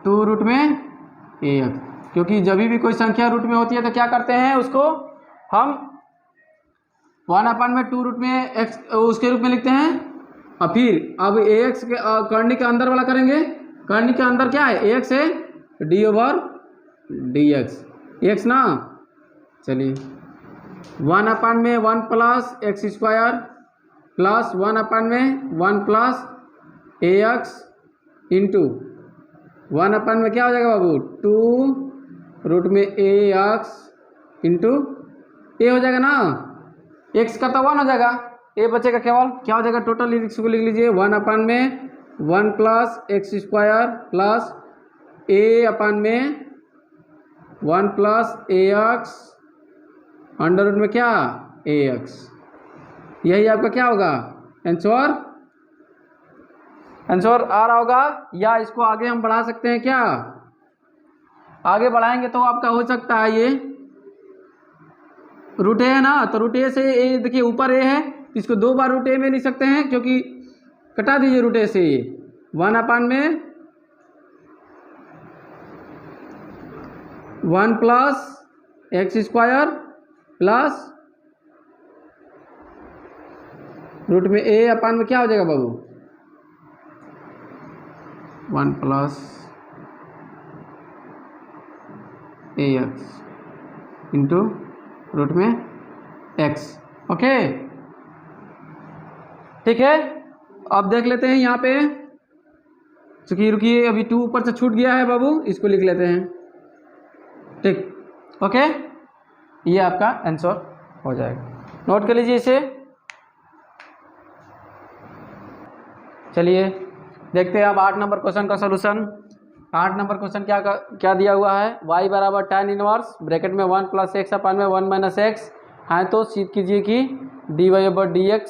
2 रूट में AX। क्योंकि जब भी कोई संख्या रूट में होती है तो क्या करते हैं उसको हम 1 में 2 रूट में x उसके रूप में लिखते हैं, और फिर अब AX के कर्णी के अंदर वाला करेंगे, कर्णी के अंदर क्या है AX है d/dx x ना। चलिए 1 में 1 प्लस x² प्लस 1 में 1 प्लस AX इंटू 1 में क्या हो जाएगा बाबू 2 रूट में AX इंटू ए हो जाएगा ना, x का तो 1 हो जाएगा, ए बचेगा केवल, क्या हो जाएगा टोटल इसको लिख लीजिए 1 में 1 प्लस x² प्लस a में 1 प्लस AX अंडर रूट में क्या AX। यही आपका क्या होगा आंसर आ रहा होगा। या इसको आगे हम बढ़ा सकते हैं, क्या आगे बढ़ाएंगे तो आपका हो सकता है ये रूट ए है ना, तो रूट ए से ए देखिए ऊपर ए है, इसको 2 बार रूट ए में लिख सकते हैं, क्योंकि कटा दीजिए रूट ए से ये 1 में 1 प्लस x² प्लस रूट में a में क्या हो जाएगा बाबू 1 प्लस AX इंटू रूट में x। ओके ठीक है, अब देख लेते हैं यहाँ पे, चूंकि रुकिए अभी 2 ऊपर से छूट गया है बाबू, इसको लिख लेते हैं, ठीक ओके, ये आपका आंसर हो जाएगा, नोट कर लीजिए इसे। चलिए देखते हैं अब 8 नंबर क्वेश्चन का सलूशन। 8 नंबर क्वेश्चन क्या दिया हुआ है, y बराबर tan इनवर्स ब्रैकेट में 1 प्लस एक्स अपन में 1 माइनस एक्स है, तो सिद्ध कीजिए कि dy/dx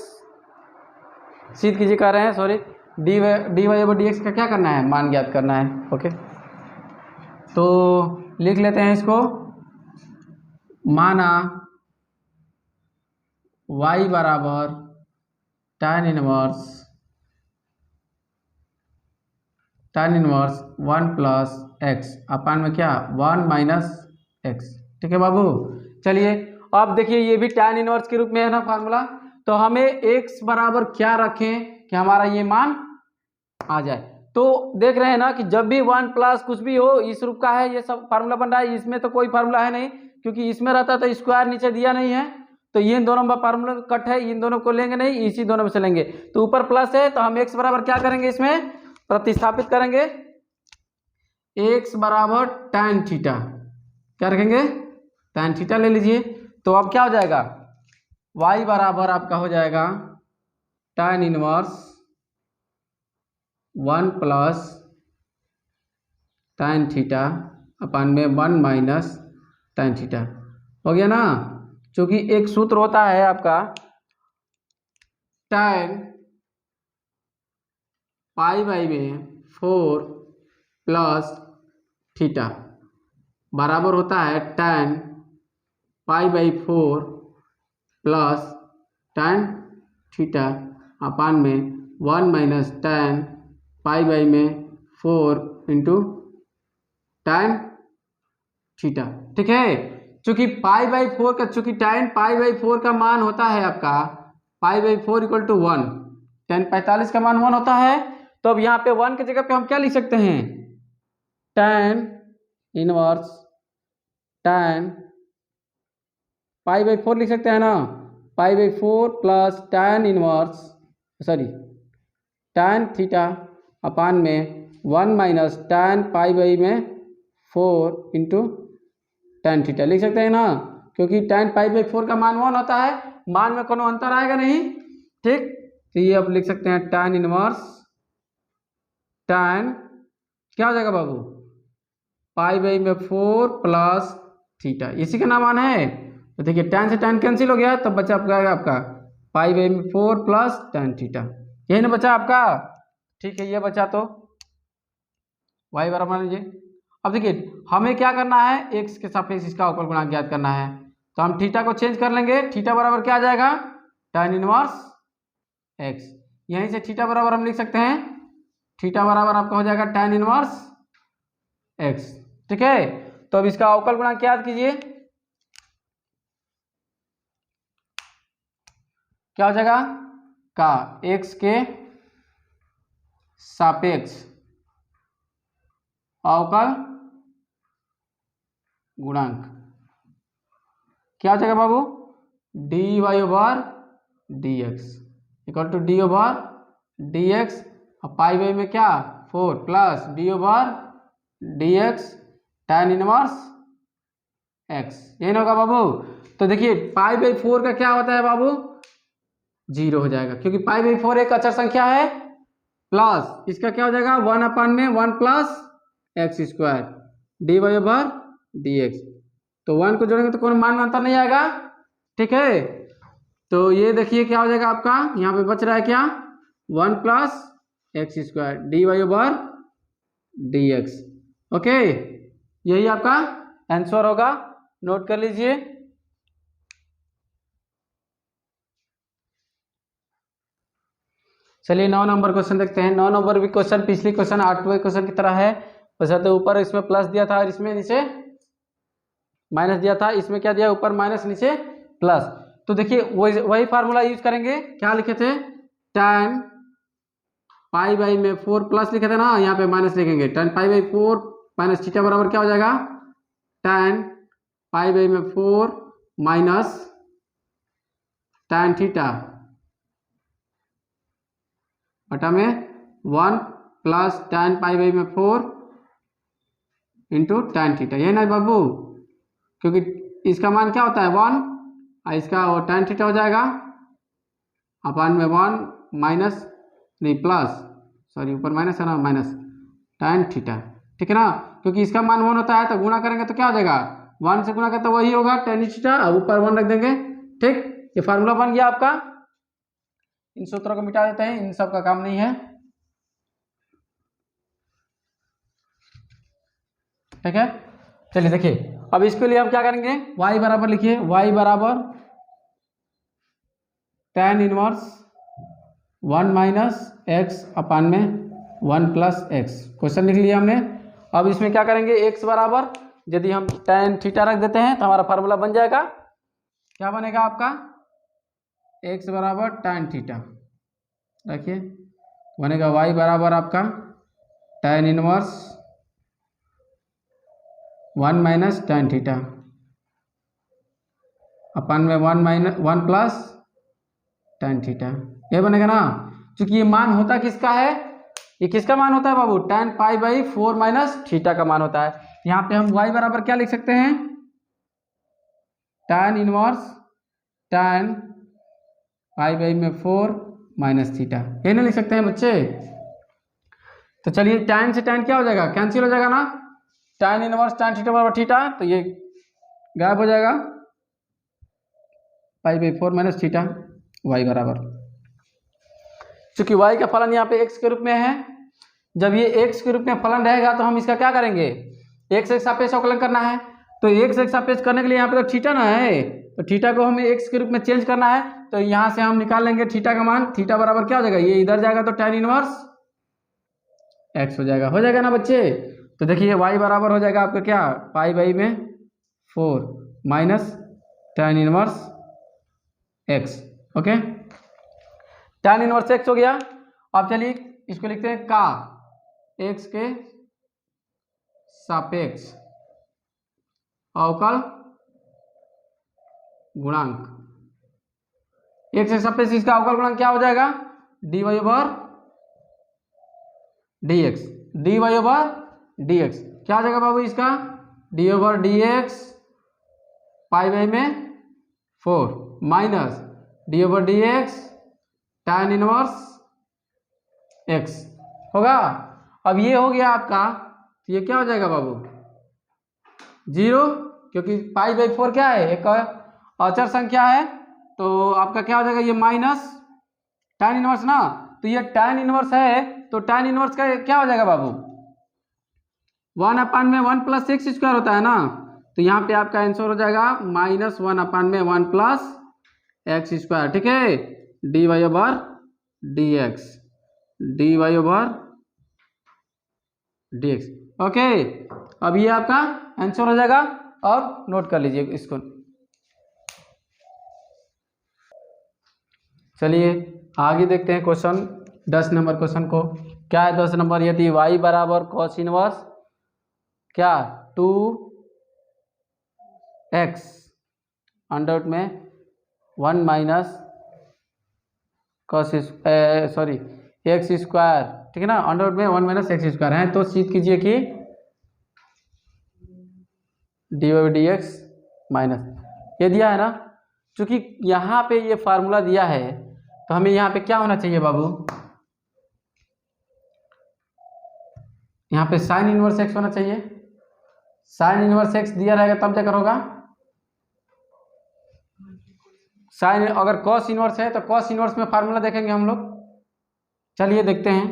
सिद्ध कीजिए कह रहे हैं, सॉरी dy/dx का क्या करना है, मान ज्ञात करना है। ओके तो लिख लेते हैं इसको, माना y बराबर tan inverse 1 plus x upon में क्या 1 माइनस एक्स। ठीक है बाबू, चलिए अब देखिए ये भी tan इनवर्स के रूप में है ना फार्मूला, तो हमें x बराबर क्या रखें कि हमारा ये मान आ जाए। तो देख रहे हैं ना कि जब भी 1 प्लस कुछ भी हो इस रूप का है, ये सब फार्मूला बन रहा है, इसमें तो कोई फार्मूला है नहीं, क्योंकि इसमें रहता तो स्क्वायर नीचे दिया नहीं है, तो ये इन दोनों में फार्मूला कट है, इन दोनों को लेंगे नहीं, इसी दोनों में से लेंगे, तो ऊपर प्लस है तो हम x बराबर क्या करेंगे इसमें प्रतिस्थापित करेंगे, x बराबर tan थीटा, क्या रखेंगे tan थीटा ले लीजिए, तो अब क्या हो जाएगा y बराबर आपका हो जाएगा tan inverse 1 plus tan theta upon में 1 माइनस tan थीटा, हो गया ना। क्योंकि एक सूत्र होता है आपका tan पाई बाई में 4 प्लस थीटा बराबर होता है tan pi by 4 plus tan theta upon में 1 माइनस tan पाई बाई में 4 इंटू tan थीटा। ठीक है, चूंकि पाई बाई 4 का, चूंकि tan पाई बाई 4 का मान होता है आपका pi by 4 equal to 1, tan 45 का मान 1 होता है, तो अब यहाँ पे 1 की जगह पे हम क्या लिख सकते हैं tan inverse tan pi by 4 लिख सकते हैं ना, पाई by 4 plus tan inverse tan theta upon में 1 माइनस tan पाई बाई में 4 इंटू tan थीटा लिख सकते हैं ना, क्योंकि tan पाई बाई 4 का मान 1 होता है, मान में कोनो अंतर आएगा नहीं। ठीक, तो ये अब लिख सकते हैं tan इनवर्स tan क्या हो जाएगा बाबू, पाई बाई में 4 प्लस थीटा, इसी का नाम मान है। तो देखिए tan से tan कैंसिल हो गया, तो बचा आपका पाई बाई में 4 प्लस tan थीटा, यही ना बचा आपका। ठीक है, ये बचा तो y बराबर मान लीजिए। अब देखिए हमें क्या करना है, x के सापेक्ष इसका अवकल गुणांक ज्ञात करना है, तो हम थीटा को चेंज कर लेंगे। थीटा बराबर क्या आ जाएगा, tan इनवर्स x। यहीं से थीटा बराबर हम लिख सकते हैं, थीटा बराबर आपका हो जाएगा tan इनवर्स x। ठीक है, तो अब इसका अवकल गुणांक याद कीजिए, क्या हो जाएगा, का x के सापेक्ष अवकल गुणांक क्या हो जाएगा बाबू, dy over dx equal to D over dx, और पाई बाई में क्या 4 plus D over dx tan inverse x, यही ना होगा बाबू। तो देखिए पाई बाई 4 का क्या होता है बाबू, 0 हो जाएगा, क्योंकि पाई बाई 4 एक अचर संख्या है, प्लस इसका क्या हो जाएगा 1 अपान में 1 plus X square D Y over D X. तो 1 को जोड़ेंगे तो कोई मान में अंतर नहीं आएगा। ठीक है, तो ये देखिए क्या हो जाएगा आपका, यहाँ पे बच रहा है क्या 1 plus X square D Y over D X. Okay, यही आपका आंसर होगा, नोट कर लीजिए। चलिए 9 नंबर क्वेश्चन देखते हैं। 9 नंबर भी क्वेश्चन पिछली क्वेश्चन 8वें क्वेश्चन की तरह है, वैसे तो ऊपर इसमें प्लस दिया था और इसमें नीचे माइनस दिया था, इसमें क्या दिया ऊपर माइनस नीचे प्लस। तो देखिए वही फार्मूला यूज करेंगे, क्या लिखे थे tan पाई बाई में 4 प्लस लिखे थे ना, यहाँ पे माइनस लिखेंगे, tan pi by 4 minus theta बराबर क्या हो जाएगा tan पाई बाई में 4 माइनस tan थीटा बटा में 1 प्लस tan पाई बाई में 4 इंटू tan थीटा, यही ना बाबू, क्योंकि इसका मान क्या होता है 1 और इसका वो tan थीटा हो जाएगा अपान में 1 माइनस नहीं प्लस, सॉरी ऊपर माइनस है ना, माइनस tan थीटा। ठीक है ना, क्योंकि इसका मान 1 होता है तो गुणा करेंगे तो क्या हो जाएगा 1 से गुणा करते तो वही होगा tan थीटा, अब ऊपर 1 रख देंगे। ठीक, ये फार्मूला बन गया आपका। इन सूत्रों को मिटा देते हैं, इन सब का काम नहीं है। ठीक है, चलिए देखिए अब इसके लिए हम क्या करेंगे, y बराबर लिखिए, y बराबर tan inverse 1 minus x upon में 1 प्लस एक्स, क्वेश्चन लिख लिया हमने। अब इसमें क्या करेंगे, x बराबर यदि हम tan थीटा रख देते हैं तो हमारा फार्मूला बन जाएगा, क्या बनेगा आपका x बराबर tan थीटा रखिए, बनेगा y बराबर आपका tan inverse 1 minus tan theta upon में 1 माइनस 1 प्लस tan थीटा, ये बनेगा ना। क्योंकि ये मान होता किसका है, ये किसका मान होता है बाबू, tan pi by 4 minus theta का मान होता है। यहाँ पे हम y बराबर क्या लिख सकते हैं, tan inverse tan pi by में 4 माइनस थीटा, ये नहीं लिख सकते हैं बच्चे। तो चलिए tan से tan क्या हो जाएगा, कैंसिल हो जाएगा ना, tan इनवर्स tan थीटा बराबर थीटा, तो ये गायब हो जाएगा, पाई बाई 4 माइनस थीटा, y बराबर, चूंकि y का फलन यहाँ पे x के रूप में है, जब ये x के रूप में फलन रहेगा तो हम इसका क्या करेंगे, x एक सापेक्ष अवकलन करना है, तो x एक सापेक्ष करने के लिए यहाँ पे तो थीटा ना है, तो थीटा को हमें x के रूप में चेंज करना है, तो यहाँ से हम निकाल लेंगे थीटा का मान, थीटा बराबर क्या हो जाएगा, ये इधर जाएगा तो tan इनवर्स x हो जाएगा ना बच्चे। तो देखिए y बराबर हो जाएगा आपका क्या, पाई बाई में 4 minus tan inverse x। Okay, tan inverse x हो गया। अब चलिए इसको लिखते हैं का x के सापेक्ष अवकल गुणांक, x के सापेक्ष इसका अवकल गुणांक क्या हो जाएगा dy over D X, D Y over D X क्या हो जाएगा बाबू इसका, D over D X pi by में 4 minus D over D X tan inverse X होगा। अब ये हो गया आपका, तो ये क्या हो जाएगा बाबू 0, क्योंकि पाई बाई 4 क्या है, एक अचर संख्या है, तो आपका क्या हो जाएगा ये माइनस tan इनवर्स ना, तो ये tan इनवर्स है, तो tan इनवर्स का क्या हो जाएगा बाबू 1 में 1 प्लस एक्स स्क्वायर होता है ना, तो यहाँ पे आपका आंसर हो जाएगा -1 में 1 प्लस एक्स स्क्वायर। ठीक है, D Y over D X, D Y over D X. Okay, अब ये आपका आंसर हो जाएगा, और नोट कर लीजिए इसको। चलिए आगे देखते हैं क्वेश्चन 10 नंबर क्वेश्चन को। क्या है 10 नंबर, यदि y बराबर cos इनवर्स क्या 2x अंडर में 1 minus cos sorry x square, ठीक है ना, अंडर में 1 माइनस एक्स स्क्वायर है, तो सिद्ध कीजिए कि D by D x minus ये दिया है ना, चूंकि यहाँ पे ये फार्मूला दिया है तो हमें यहाँ पे क्या होना चाहिए बाबू, यहाँ पे साइन इनवर्स एक्स होना चाहिए। साइन इनवर्स एक्स दिया रहेगा तब जाकर होगा, साइन अगर कॉस इनवर्स है तो कॉस इनवर्स में फार्मूला देखेंगे हम लोग। चलिए देखते हैं,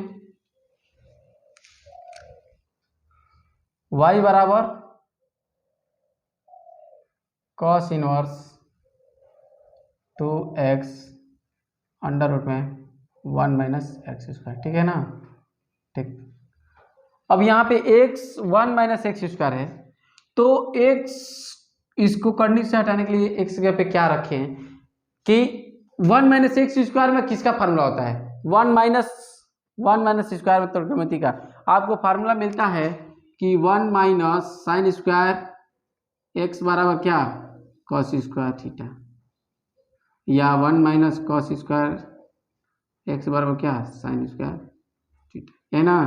y बराबर cos inverse 2x under root में 1 माइनस एक्स स्क्वायर, ठीक है ना। ठीक, अब यहाँ पे x 1 माइनस एक्स स्क्वायर है, तो x इसको करनी से हटाने के लिए x जगह पे क्या रखें कि 1 माइनस एक्स स्क्वायर में किसका फार्मूला होता है, 1 माइनस स्क्वायर में त्रिकोणमिति का आपको फार्मूला मिलता है कि 1 माइनस साइन स्क्वायर एक्स बराबर क्या कॉस स्क्वायर थीटा, या 1 माइनस कॉस स्क्वायर एक्स बराबर क्या साइन स्क्वायर थीटा, है ना।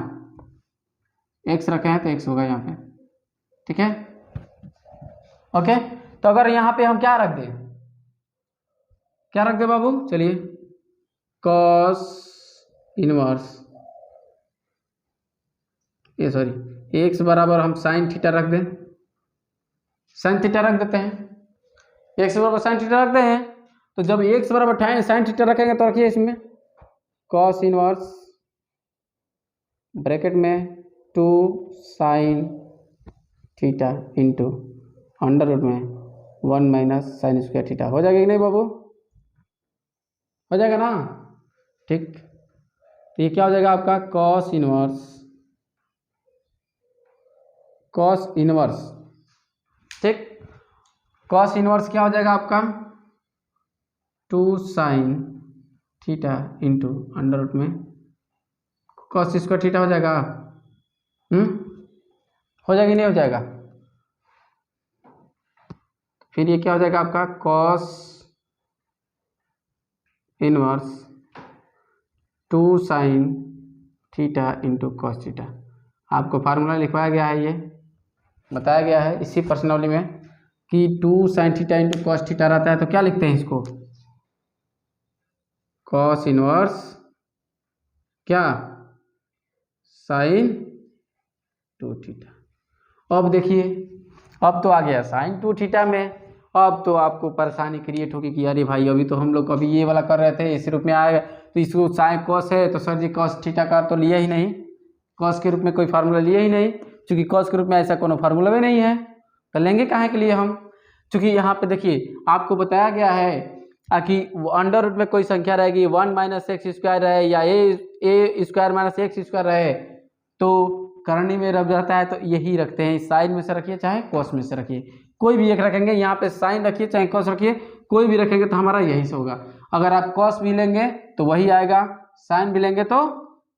एक्स रखे हैं तो एक्स होगा यहाँ पे, ठीक है। ओके, तो अगर यहाँ पे हम क्या रख दें, क्या रख दे बाबू, चलिए कॉस इनवर्स ये सॉरी एक्स बराबर हम साइन थीटा रख दें, साइन थीटा रख देते हैं, एक्स बराबर साइन थीटा रखते हैं, तो जब एक्स बराबर साइन थीटा रखेंगे तो रखिए इसमें कॉस इनवर्स ब्रैकेट में 2 sine theta into under root में 1 माइनस साइन स्क्वायर थीटा। हो जाएगा कि नहीं बाबू, हो जाएगा ना। ठीक, तो ये क्या हो जाएगा आपका कॉस इनवर्स, ठीक, कॉस इनवर्स क्या हो जाएगा आपका 2 sine theta into under root में कॉस स्क्वायर थीटा हो जाएगा। हो जाएगा नहीं हो जाएगा, फिर ये क्या हो जाएगा आपका cos inverse 2 sine theta into cos theta. आपको फार्मूला लिखवाया गया है, ये बताया गया है इसी प्रश्नावली में कि 2 sine theta into cos theta रहता है, तो क्या लिखते हैं इसको कॉस इनवर्स क्या साइन 2 थीटा। अब देखिए, अब तो आ गया साइन 2 थीटा में, अब तो आपको परेशानी क्रिएट होगी कि अरे भाई अभी तो हम लोग अभी ये वाला कर रहे थे, इसी रूप में आएगा, तो इसको साइन कॉस है तो सर जी कॉस थीटा का तो लिया ही नहीं, कॉस के रूप में कोई फार्मूला लिया ही नहीं, क्योंकि कॉस के रूप में ऐसा कोनो फार्मूला भी नहीं है, तो लेंगे काहे के लिए हम, क्योंकि यहाँ पे देखिए आपको बताया गया है कि अंडर रूट में कोई संख्या रहेगी 1 माइनस एक्स स्क्वायर रहे या ए स्क्वायर माइनस एक्स स्क्वायर रहे, तो करनी में रब जाता है, तो यही रखते हैं, साइन में से रखिए चाहे कॉस में से रखिए, कोई भी एक रखेंगे, यहाँ पे साइन रखिए चाहे कॉस रखिए, कोई भी रखेंगे तो हमारा यही से होगा। अगर आप कॉस भी लेंगे तो वही आएगा, साइन भी लेंगे तो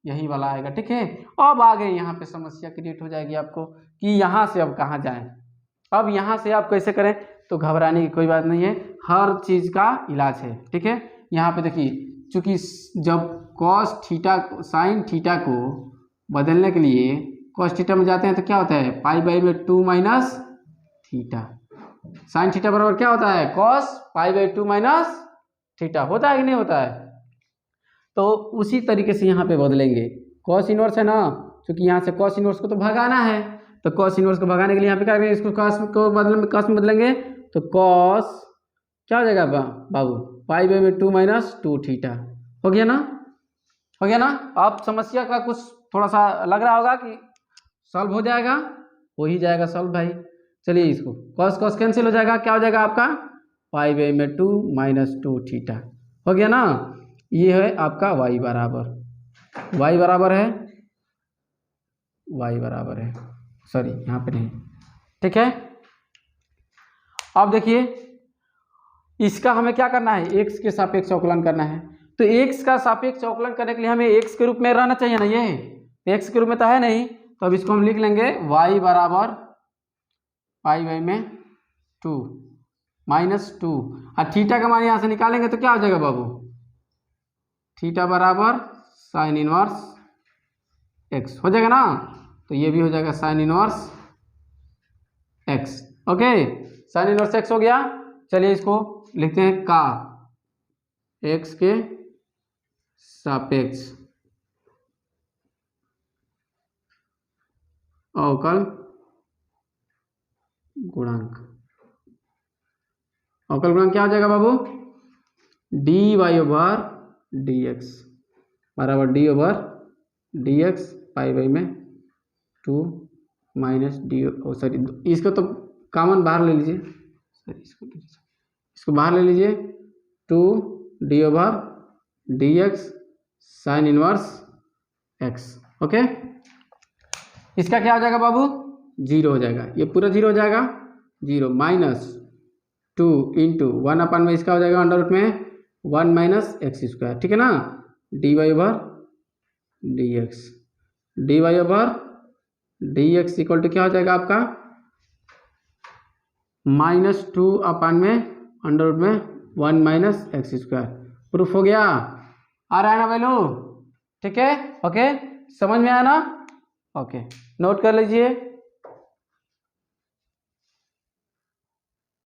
यही वाला आएगा, ठीक है। अब आगे यहाँ पे समस्या क्रिएट हो जाएगी आपको कि यहाँ से अब कहाँ जाएं, अब यहाँ से आप कैसे करें, तो घबराने की कोई बात नहीं है, हर चीज़ का इलाज है, ठीक है। यहाँ पे देखिए, चूँकि जब कॉस थीटा साइन थीटा को बदलने के लिए कॉस थीटा में जाते हैं तो क्या होता है, पाई बाई में 2 माइनस थीटा। साइन थीटा बराबर क्या होता है, cos pi by 2 minus theta. होता है कि नहीं होता है? तो उसी तरीके से यहाँ पे बदलेंगे। कॉस इनवर्स है ना, क्योंकि यहाँ से कॉस इनवर्स को तो भगाना है, तो कॉस इनवर्स को भगाने के लिए यहाँ पे क्या करेंगे, इसको कॉस को बदले में कॉस में बदलेंगे तो कॉस क्या हो जाएगा बाबू, पाई बाई में 2 माइनस 2 थीटा। हो गया ना, हो गया ना। अब समस्या का कुछ थोड़ा सा लग रहा होगा कि सॉल्व हो जाएगा, हो ही जाएगा सॉल्व भाई। चलिए इसको कॉस कॉस कैंसिल हो जाएगा, क्या हो जाएगा आपका, पाई बाई में 2 माइनस 2 थीटा। हो गया ना। ये है आपका y बराबर है, y बराबर है, सॉरी यहाँ पे नहीं, ठीक है। अब देखिए इसका हमें क्या करना है, x के सापेक्ष अवकलन करना है। तो x का सापेक्ष अवकलन करने के लिए हमें x के रूप में रहना चाहिए ना, ये x के रूप में तो है नहीं, तो अब इसको हम लिख लेंगे y बराबर पाई बाई में 2 माइनस 2, और थीटा का मान यहाँ से निकालेंगे तो क्या हो जाएगा बाबू, थीटा बराबर साइन इनवर्स x हो जाएगा ना। तो ये भी हो जाएगा sine inverse x। Okay, sine inverse x हो गया। चलिए इसको लिखते हैं का x के सापेक्ष अवकल गुणांक। अवकल गुणांक क्या हो जाएगा बाबू, dy ओवर dx बराबर d over dx pi by में 2 माइनस डी, सॉरी इसको तो कॉमन बाहर ले लीजिए, सॉरी इसको बाहर ले लीजिए, 2 D over dx sine inverse x। Okay, इसका क्या हो जाएगा बाबू, 0 हो जाएगा, ये पूरा 0 हो जाएगा, 0 माइनस 2 इंटू 1 अपन में इसका हो जाएगा अंडर रूट में 1 माइनस एक्स स्क्वायर, ठीक है ना। D Y over D X, D Y over D X equal to क्या हो जाएगा आपका, माइनस 2 अपन में अंडर रूट में 1 माइनस एक्स स्क्वायर। प्रूफ हो गया, आ रहा है ना वैल्यू, ठीक है। ओके, समझ में आया ना, ओके नोट कर लीजिए।